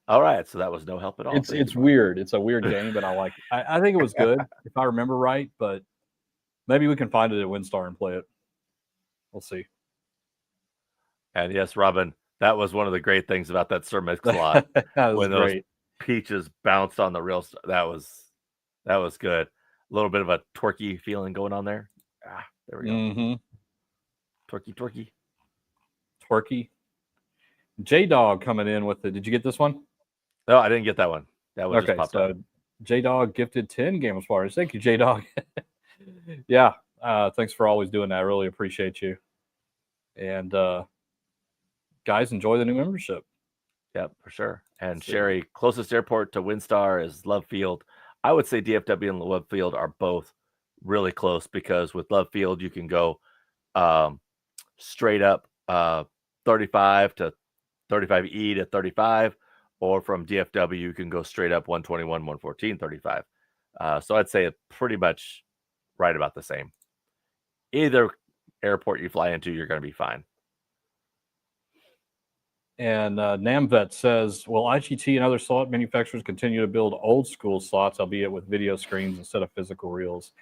B: All right, so that was no help at all.
A: It's weird. It's a weird game, but I like it. I think it was good, if I remember right, but maybe we can find it at WinStar and play it. We'll see.
B: And yes, Robin, That was one of the great things about that Sir Mix-a-Lot.
A: That was
B: When those
A: great.
B: peaches bounced on the real that was good. A little bit of a twerky feeling going on there. There we go.
A: Mm-hmm.
B: Twerky.
A: Twerky. J-Dog coming in with it. Did you get this one?
B: No, I didn't get that one. That one just
A: Okay,
B: popped
A: so
B: up.
A: J-Dog gifted 10 Game of Spartans. Thank you, J-Dog. Yeah, thanks for always doing that. I really appreciate you. And guys, enjoy the new membership.
B: Yep, for sure. And
A: Let's see.
B: Sherry, closest airport to Windstar is Love Field. I would say DFW and Love Field are both really close, because with Love Field you can go straight up 35 to 35E to 35, or from DFW you can go straight up 121, 114, 35. So I'd say it's pretty much right about the same. Either airport you fly into, you're going to be fine.
A: And Namvet says, will IGT and other slot manufacturers continue to build old school slots, albeit with video screens instead of physical reels?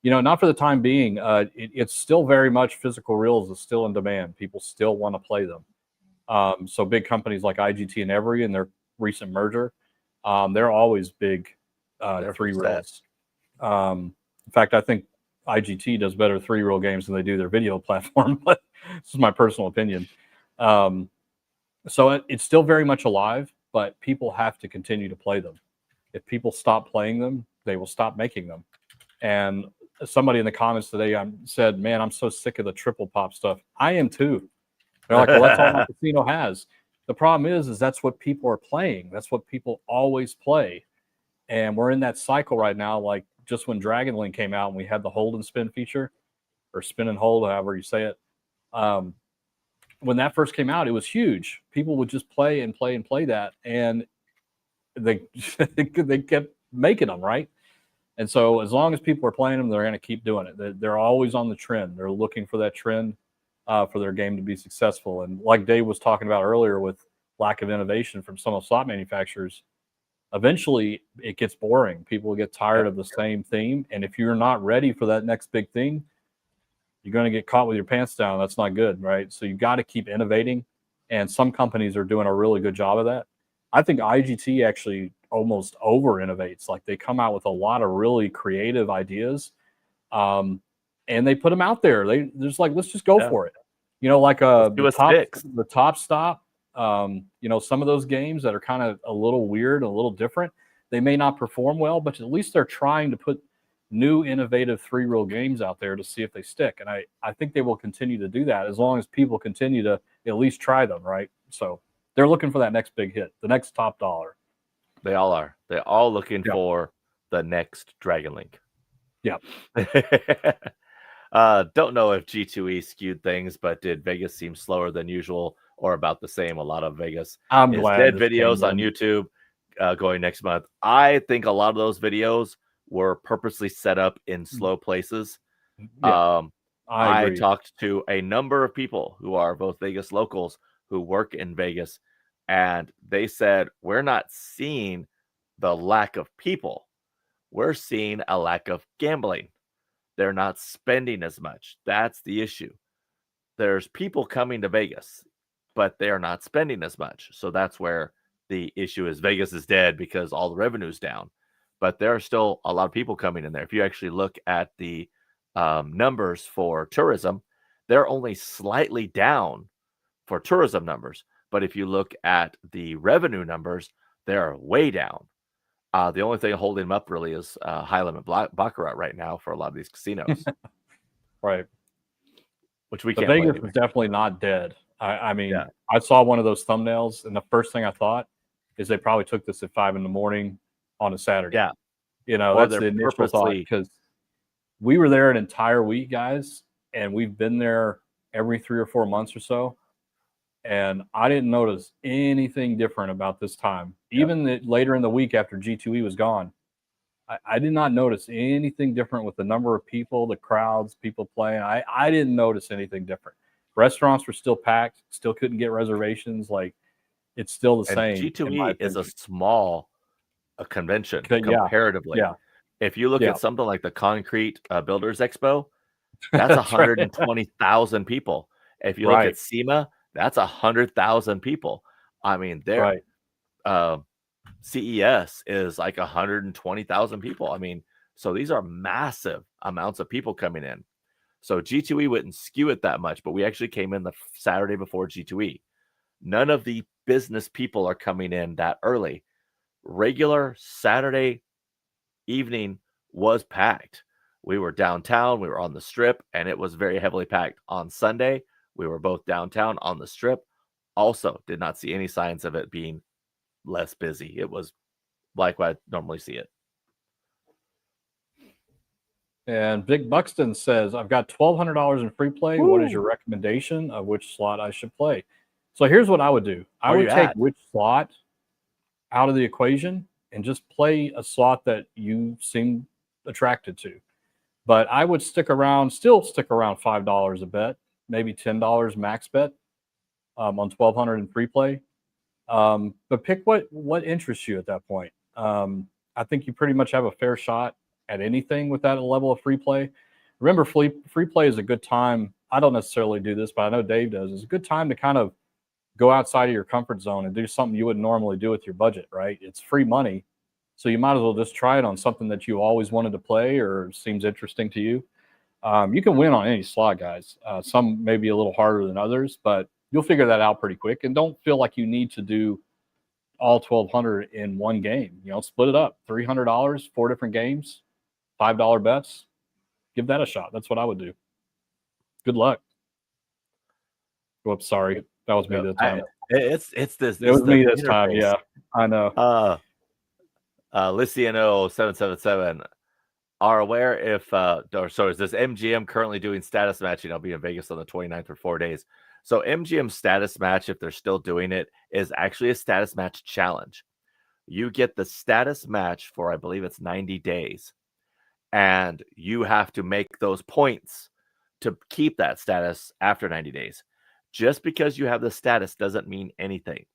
A: You know, not for the time being. It's still very much physical reels is still in demand. People still want to play them. So big companies like IGT and Every in their recent merger, they're always big three reels. In fact, I think IGT does better 3-reel games than they do their video platform, but this is my personal opinion. So it's still very much alive, but people have to continue to play them. If people stop playing them, they will stop making them. And somebody in the comments today said, man, I'm so sick of the triple pop stuff. I am too. They're like, well, that's all my casino has. The problem is that's what people are playing. That's what people always play. And we're in that cycle right now, like just when Dragon Link came out and we had the hold and spin feature, or spin and hold, however you say it. When that first came out, it was huge. People would just play and play and play that, and they kept making them, right? And so as long as people are playing them, they're going to keep doing it. They're always on the trend. They're looking for that trend for their game to be successful. And like Dave was talking about earlier, with lack of innovation from some of the slot manufacturers, eventually it gets boring. People get tired of the same theme. And if you're not ready for that next big thing, you're going to get caught with your pants down. That's not good, right? So you've got to keep innovating. And some companies are doing a really good job of that. I think IGT actually almost over innovates. Like they come out with a lot of really creative ideas, and they put them out there. They're just like, let's just go for it. You know, like the Top Stop. You know, some of those games that are kind of a little weird, a little different. They may not perform well, but at least they're trying to put new innovative 3-reel games out there to see if they stick. And I think they will continue to do that as long as people continue to at least try them, right? So they're looking for that next big hit, the next top dollar.
B: They all are. They're all looking for the next Dragon Link.
A: Yeah.
B: Don't know if G2E skewed things, but did Vegas seem slower than usual or about the same? A lot of Vegas
A: I'm glad
B: videos on YouTube going next month. I think a lot of those videos were purposely set up in slow places. I talked to a number of people who are both Vegas locals who work in Vegas, and they said, we're not seeing the lack of people. We're seeing a lack of gambling. They're not spending as much. That's the issue. There's people coming to Vegas, but they're not spending as much. So that's where the issue is. Vegas is dead because all the revenue's down. But there are still a lot of people coming in there. If you actually look at the numbers for tourism, they're only slightly down for tourism numbers. But if you look at the revenue numbers, they're way down. The only thing holding them up really is high limit baccarat right now for a lot of these casinos.
A: Right.
B: Which we can't.
A: Vegas is definitely not dead. I mean, I saw one of those thumbnails, and the first thing I thought is they probably took this at 5 a.m. on a Saturday.
B: Yeah.
A: You know, that's the initial thought, because we were there an entire week, guys, and we've been there every 3 or 4 months or so. And I didn't notice anything different about this time. Even later in the week after G2E was gone, I did not notice anything different with the number of people, the crowds, people playing. I didn't notice anything different. Restaurants were still packed, still couldn't get reservations. Like, it's still the same.
B: G2E is a small convention comparatively. If you look at something like the Concrete Builders Expo, that's 120,000 people. If you look at SEMA, That's 100,000 people. I mean,
A: Right.
B: CES is like 120,000 people. I mean, so these are massive amounts of people coming in. So G2E wouldn't skew it that much, but we actually came in the Saturday before G2E. None of the business people are coming in that early. Regular Saturday evening was packed. We were downtown, we were on the strip, and it was very heavily packed. On Sunday, we were both downtown on the strip. Also, did not see any signs of it being less busy. It was like I normally see it.
A: And Big Buxton says, I've got $1,200 in free play.
B: Woo!
A: What is your recommendation of which slot I should play? So here's what I would do. I
B: Where
A: would
B: you
A: take
B: at?
A: which slot out of the equation and just play a slot that you seem attracted to. But I would still stick around $5 a bet, maybe $10 max bet on 1,200 in free play. But pick what interests you at that point. I think you pretty much have a fair shot at anything with that level of free play. Remember, free play is a good time. I don't necessarily do this, but I know Dave does. It's a good time to kind of go outside of your comfort zone and do something you wouldn't normally do with your budget, right? It's free money. So you might as well just try it on something that you always wanted to play or seems interesting to you. You can win on any slot, guys. Some may be a little harder than others, but you'll figure that out pretty quick. And don't feel like you need to do all 1,200 in one game. Split it up. $300, 4 different games, $5 bets. Give that a shot. That's what I would do. Good luck. Whoops, sorry. That was me this time.
B: It
A: was me this time. Yeah, I know.
B: Lyciano 777 are aware if is this MGM currently doing status matching? I'll be in Vegas on the 29th for 4 days. So MGM status match, if they're still doing it, is actually a status match challenge. You get the status match for, I believe it's 90 days. And you have to make those points to keep that status after 90 days. Just because you have the status doesn't mean anything.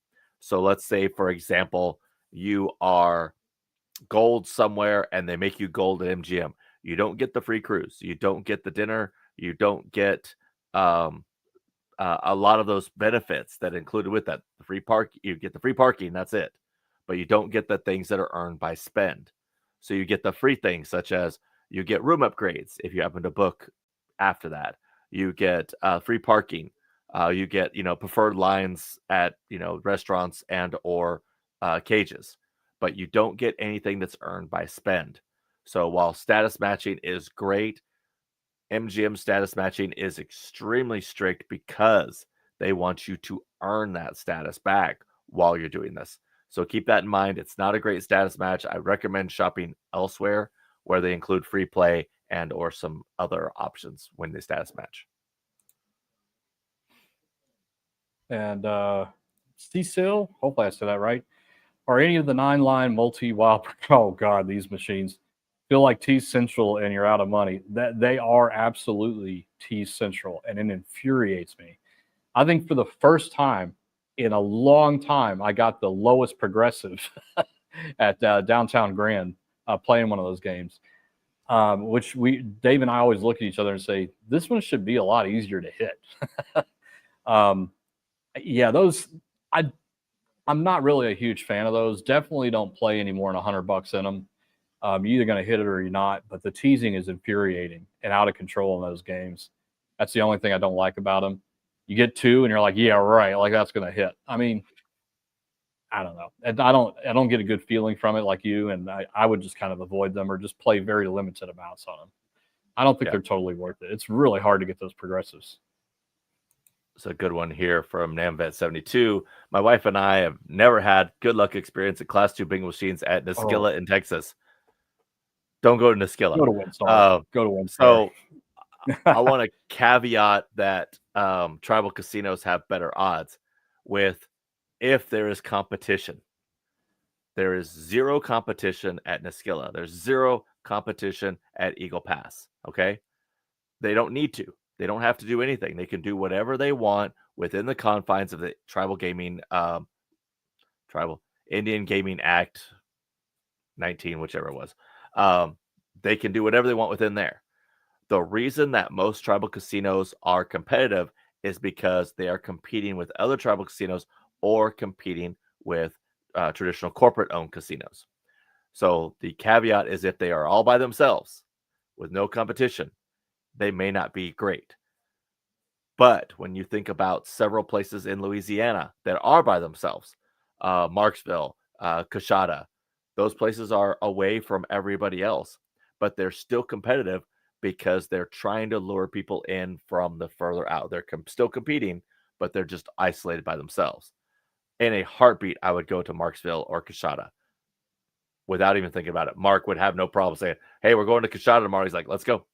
B: So let's say, for example, you are gold somewhere and they make you gold at MGM. You don't get the free cruise. You don't get the dinner. You don't get a lot of those benefits that included with that. The free park, you get the free parking, that's it. But you don't get the things that are earned by spend. So you get the free things such as you get room upgrades if you happen to book after that. You get free parking. You get, preferred lines at, restaurants and or cages. But you don't get anything that's earned by spend. So while status matching is great, MGM status matching is extremely strict because they want you to earn that status back while you're doing this. So keep that in mind. It's not a great status match. I recommend shopping elsewhere where they include free play and or some other options when they status match.
A: And C-Sil, hopefully I said that right. Are any of the 9-line multi-wild? Oh God, these machines feel like T Central, and you're out of money. That they are absolutely T Central, and it infuriates me. I think for the first time in a long time, I got the lowest progressive at Downtown Grand playing one of those games. Which Dave and I always look at each other and say, this one should be a lot easier to hit. Yeah, those I'm not really a huge fan of those. Definitely don't play any more than $100 in them. You're either going to hit it or you're not. But the teasing is infuriating and out of control in those games. That's the only thing I don't like about them. You get 2 and you're like, yeah, right, like that's going to hit. I mean, I don't know. I don't get a good feeling from it like you, and I would just kind of avoid them or just play very limited amounts on them. I don't think they're totally worth it. It's really hard to get those progressives.
B: It's a good one here from NamVet72. My wife and I have never had good luck experience at Class 2 bingo machines at Niskilla in Texas. Don't go to Niskilla.
A: Go to Windstar. Go to Windstar.
B: So I want to caveat that tribal casinos have better odds with if there is competition. There is zero competition at Niskilla. There's zero competition at Eagle Pass. Okay? They don't need to. They don't have to do anything. They can do whatever they want within the confines of the Indian Gaming Act 19, whichever it was. They can do whatever they want within there. The reason that most tribal casinos are competitive is because they are competing with other tribal casinos or competing with traditional corporate-owned casinos. So the caveat is if they are all by themselves with no competition, they may not be great. But when you think about several places in Louisiana that are by themselves, Marksville, Coshada, those places are away from everybody else, but they're still competitive because they're trying to lure people in from the further out. They're still competing, but they're just isolated by themselves. In a heartbeat, I would go to Marksville or Coshada without even thinking about it. Mark would have no problem saying, "Hey, we're going to Coshada tomorrow." He's like, "Let's go."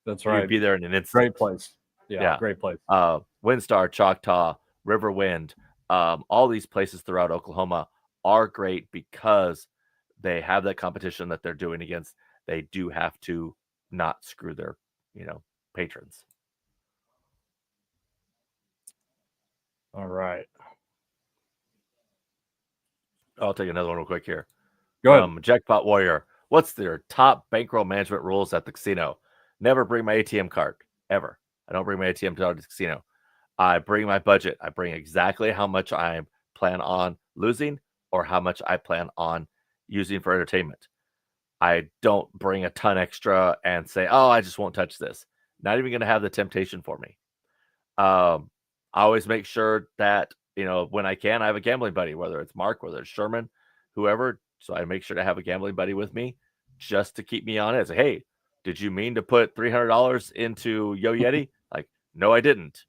A: That's right.
B: You'd be there in an instant.
A: Great place. Yeah. Great place.
B: Windstar, Choctaw, Riverwind, all these places throughout Oklahoma are great because they have that competition that they're doing against. They do have to not screw their, patrons.
A: All right.
B: I'll take another one real quick here.
A: Go ahead.
B: Jackpot Warrior. What's their top bankroll management rules at the casino? Never bring my ATM card, ever. I don't bring my ATM card to the casino. I bring my budget. I bring exactly how much I plan on losing or how much I plan on using for entertainment. I don't bring a ton extra and say, "Oh, I just won't touch this." Not even going to have the temptation for me. I always make sure that, when I can, I have a gambling buddy, whether it's Mark, whether it's Sherman, whoever. So I make sure to have a gambling buddy with me just to keep me on it. Say, "Hey, did you mean to put $300 into Yo Yeti?" Like, "No, I didn't."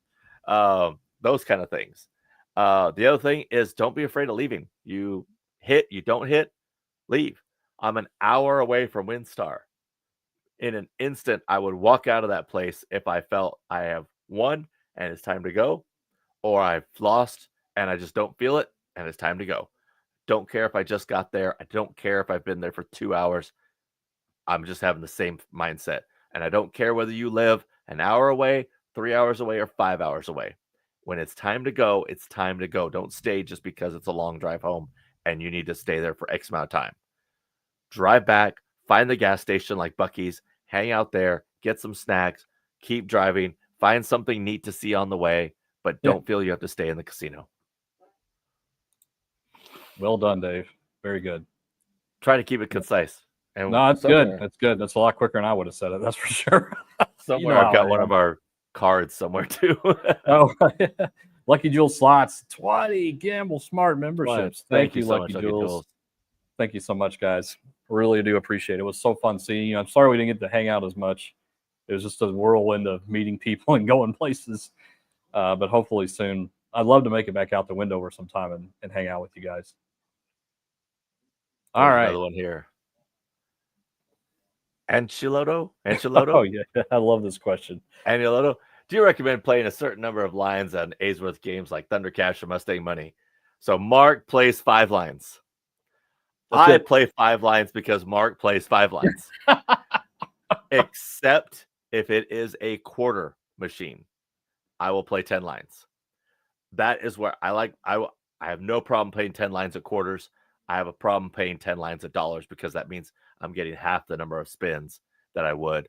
B: Those kind of things. The other thing is don't be afraid of leaving. You hit, you don't hit, leave. I'm an hour away from WinStar. In an instant, I would walk out of that place if I felt I have won and it's time to go, or I've lost and I just don't feel it and it's time to go. Don't care if I just got there. I don't care if I've been there for 2 hours. I'm just having the same mindset. And I don't care whether you live an hour away, 3 hours away, or 5 hours away. When it's time to go, it's time to go. Don't stay just because it's a long drive home and you need to stay there for X amount of time. Drive back, find the gas station like Buc-ee's, hang out there, get some snacks, keep driving, find something neat to see on the way, but don't feel you have to stay in the casino.
A: Well done, Dave. Very good.
B: Try to keep it concise.
A: And no, that's good. That's good. That's a lot quicker than I would have said it. That's for sure.
B: Somewhere I've got one of our cards somewhere too.
A: Lucky Jewel slots, 20 Gamble Smart memberships. Thank you, Lucky Jules. Thank you so much, guys. Really do appreciate it. It was so fun seeing you. I'm sorry we didn't get to hang out as much. It was just a whirlwind of meeting people and going places. But hopefully soon. I'd love to make it back out the window sometime and hang out with you guys. All right.
B: Another one here. Enchiloto?
A: Oh, yeah. I love this question.
B: Enchiloto. Do you recommend playing a certain number of lines on Ainsworth games like Thunder Cash or Mustang Money? So Mark plays 5 lines. I play 5 lines because Mark plays 5 lines. Except if it is a quarter machine, I will play 10 lines. That is where I have no problem playing 10 lines at quarters. I have a problem paying 10 lines at dollars because that means I'm getting half the number of spins that I would,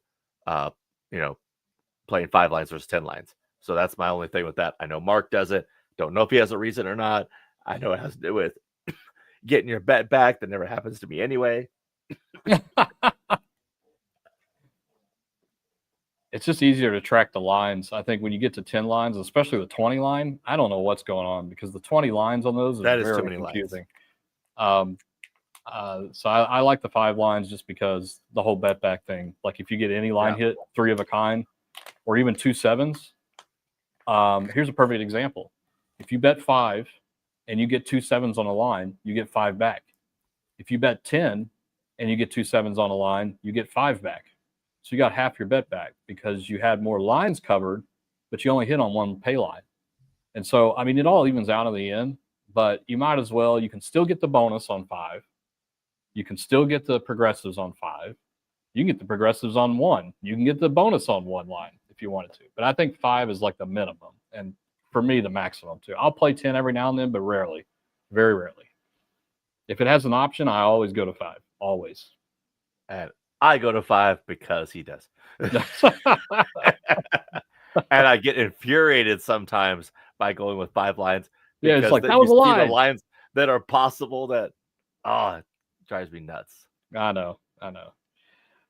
B: playing 5 lines versus 10 lines. So that's my only thing with that. I know Mark does it. Don't know if he has a reason or not. I know it has to do with getting your bet back. That never happens to me anyway.
A: It's just easier to track the lines. I think when you get to 10 lines, especially the 20 line, I don't know what's going on because the 20 lines on those is very too many confusing. So I like the 5 lines just because the whole bet back thing. Like if you get any line hit, 3 of a kind, or even 2 7s. Here's a perfect example. If you bet 5 and you get 2 7s on a line, you get 5 back. If you bet 10 and you get 2 7s on a line, you get 5 back. So you got half your bet back because you had more lines covered, but you only hit on 1 pay line. And so, I mean, it all evens out in the end, but you might as well, you can still get the bonus on 5. You can still get the progressives on 5. You can get the progressives on 1. You can get the bonus on 1 line if you wanted to. But I think 5 is like the minimum. And for me, the maximum too. I'll play 10 every now and then, but rarely, very rarely. If it has an option, I always go to 5, always.
B: And I go to 5 because he does. And I get infuriated sometimes by going with 5 lines
A: Yeah, it's
B: because
A: like,
B: then
A: that
B: you
A: was a
B: see the
A: lie.
B: lines that are possible that, it drives me nuts.
A: I know.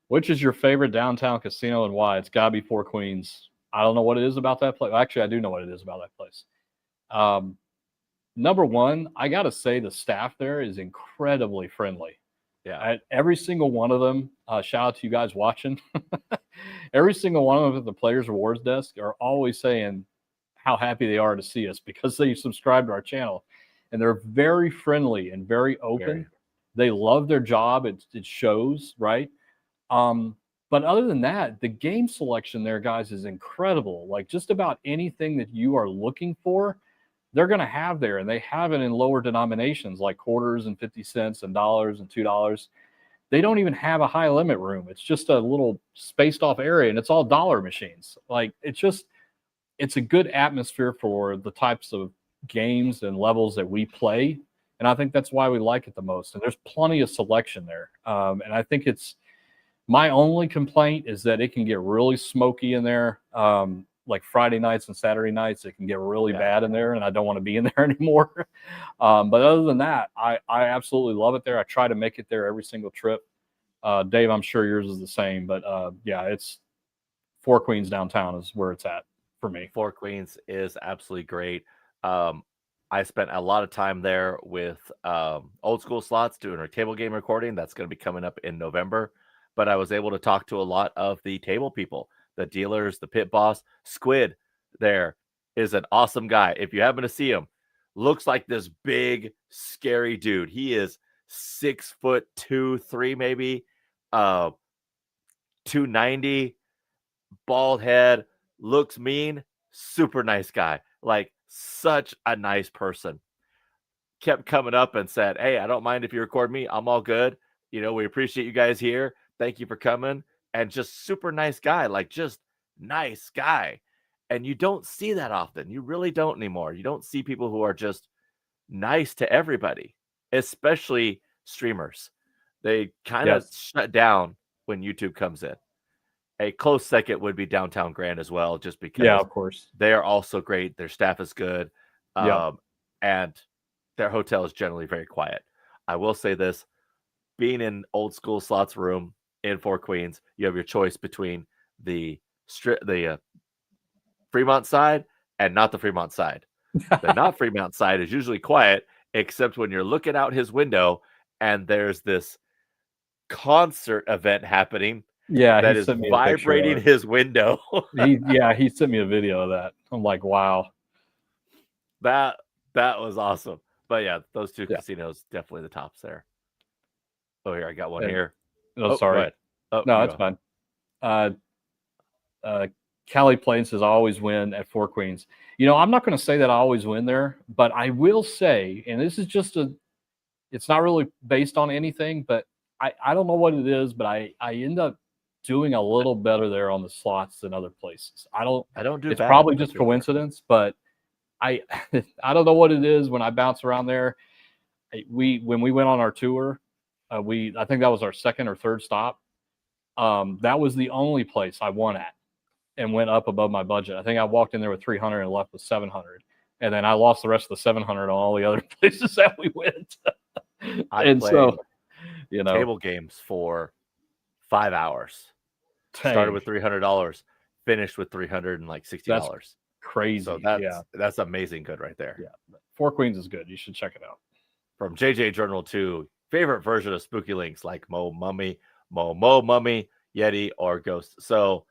A: Which is your favorite downtown casino and why? It's got to be Four Queens. I don't know what it is about that place. Actually, I do know what it is about that place. Number one, I got to say the staff there is incredibly friendly.
B: Yeah.
A: Every single one of them, shout out to you guys watching. Every single one of them at the Players Rewards desk are always saying how happy they are to see us because they subscribe to our channel. And they're very friendly and very open. They love their job. It shows, right? But other than that, the game selection there, guys, is incredible. Like just about anything that you are looking for, they're going to have there, and they have it in lower denominations like quarters and 50 cents and dollars and $2. They don't even have a high limit room. It's just a little spaced off area, and it's all dollar machines. Like it's a good atmosphere for the types of games and levels that we play. And I think that's why we like it the most. And there's plenty of selection there. And I think my only complaint is that it can get really smoky in there. Like Friday nights and Saturday nights, it can get really bad in there, and I don't want to be in there anymore. But other than that, I absolutely love it there. I try to make it there every single trip. Dave, I'm sure yours is the same, but yeah, it's Four Queens downtown is where it's at for me.
B: Four Queens is absolutely great. I spent a lot of time there with Old School Slots doing our table game recording. That's going to be coming up in November. But I was able to talk to a lot of the table people, the dealers, the pit boss. Squid there is an awesome guy. If you happen to see him, looks like this big, scary dude. He is 6'2", 3 maybe, 290, bald head, looks mean, super nice guy. Like such a nice person. Kept coming up and said, "Hey, I don't mind if you record me. I'm all good. We appreciate you guys here. Thank you for coming." And just super nice guy, like just nice guy. And you don't see that often. You really don't anymore. You don't see people who are just nice to everybody, especially streamers. They kind of shut down when YouTube comes in. A close second would be Downtown Grand as well, just because
A: of course
B: they are also great. Their staff is good. And their hotel is generally very quiet. I will say this, being in Old School Slots room in Four Queens, you have your choice between the Fremont side and not the Fremont side. The not Fremont side is usually quiet, except when you're looking out his window and there's this concert event happening.
A: Yeah,
B: that is vibrating his window.
A: He sent me a video of that. I'm like, wow.
B: That was awesome. But yeah, those two casinos, definitely the tops there. Oh, here, I got one here.
A: Oh, sorry. No, that's fine. Cali Plains says I always win at Four Queens. I'm not going to say that I always win there, but I will say, and this is just it's not really based on anything, but I don't know what it is, but I end up doing a little better there on the slots than other places. I don't do it's bad. Probably just coincidence, but I don't know what it is when I bounce around there. When we went on our tour, I think that was our second or third stop. That was the only place I won at and went up above my budget. I think I walked in there with 300 and left with 700. And then I lost the rest of the 700 on all the other places that we went.
B: Table games for 5 hours. Started with $300, finished with $360.
A: That's crazy.
B: So that's amazing good right there.
A: Yeah. Four Queens is good. You should check it out.
B: From JJ Journal 2, favorite version of Spooky Links like Mo Mummy, Yeti, or Ghost. So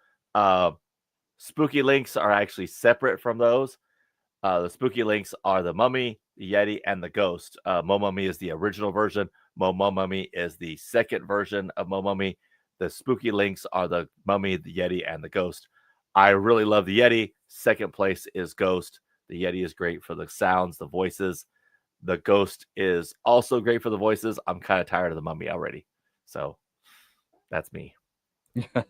B: Spooky Links are actually separate from those. The Spooky Links are the Mummy, the Yeti, and the Ghost. Mo Mummy is the original version. Mo Mummy is the second version of Mo Mummy. The Spooky Links are the Mummy, the Yeti, and the Ghost. I really love the Yeti. Second place is Ghost. The Yeti is great for the sounds, the voices. The Ghost is also great for the voices. I'm kind of tired of the Mummy already. So that's me.
A: All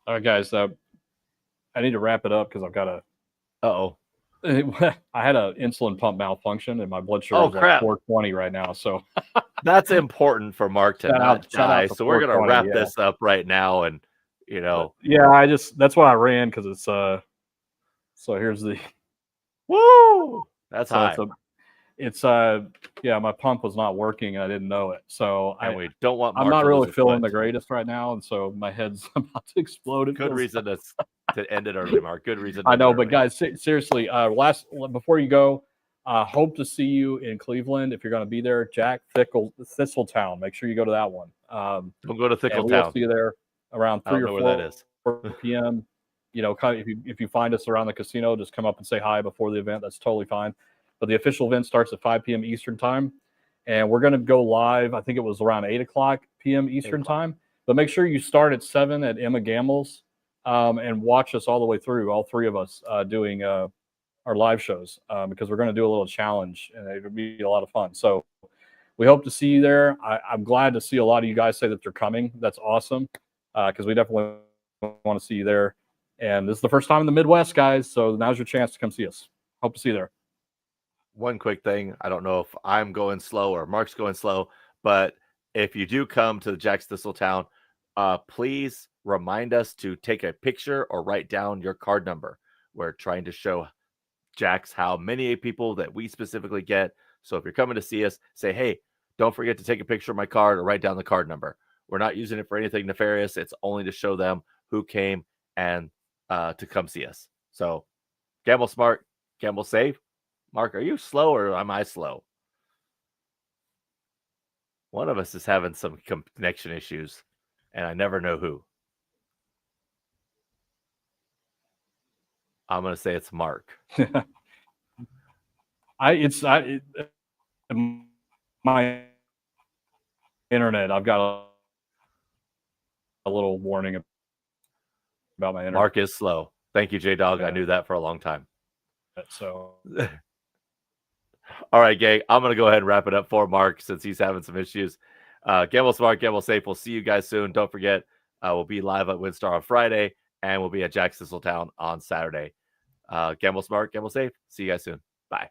A: right, guys. I need to wrap it up because I've got a... I had an insulin pump malfunction and my blood sugar is like 420 right now. So
B: that's important for Mark to not die. So we're going to wrap this up right now and you know.
A: Yeah, that's why I ran, because it's so here's the
B: Woo! That's
A: so
B: high.
A: it's yeah, my pump was not working and I didn't know it. So
B: And we don't want
A: I'm
B: Mark
A: not
B: to
A: really
B: lose a
A: feeling the
B: foot.
A: greatest right now, and so my head's about to explode.
B: Good reason to end it early, Mark. Good reason. To
A: I know,
B: end it
A: but
B: early.
A: guys, seriously, before you go, hope to see you in Cleveland if you're going to be there. Jack Thistledown. Make sure you go to that one.
B: Don't go to
A: And we'll
B: Thickletown.
A: see you there around
B: I
A: 3
B: don't
A: or
B: know where that is.
A: 4 p.m. You know, kind of, if you find us around the casino, just come up and say hi before the event. That's totally fine. But the official event starts at 5 p.m. Eastern time, and we're going to go live. I think it was around 8 o'clock p.m. Eastern time. But make sure you start at 7 at Emma Gamble's, and watch us all the way through. All three of us doing our live shows, because we're going to do a little challenge, and it'll be a lot of fun. So we hope to see you there. I'm glad to see a lot of you guys say that they're coming. That's awesome, because we definitely want to see you there. And this is the first time in the Midwest, guys. So now's your chance to come see us. Hope to see you there.
B: One quick thing. I don't know if I'm going slow or Mark's going slow, but if you do come to the Jack Thistledown, please remind us to take a picture or write down your card number. We're trying to show Jax how many people that we specifically get. So if you're coming to see us, say, hey, don't forget to take a picture of my card or write down the card number. We're not using it for anything nefarious. It's only to show them who came and to come see us. So gamble smart, gamble safe. Mark, are you slow or am I slow? One of us is having some connection issues, and I never know who. I'm going to say it's Mark.
A: My internet. I've got a little warning about my internet.
B: Mark is slow. Thank you, J-Dog.
A: Yeah.
B: I knew that for a long time.
A: So,
B: all right, gang. I'm going to go ahead and wrap it up for Mark since he's having some issues. Gamble smart, gamble safe. We'll see you guys soon. Don't forget, we'll be live at WinStar on Friday, and we'll be at Jack Thistledown on Saturday. Gamble smart, gamble safe. See you guys soon. Bye.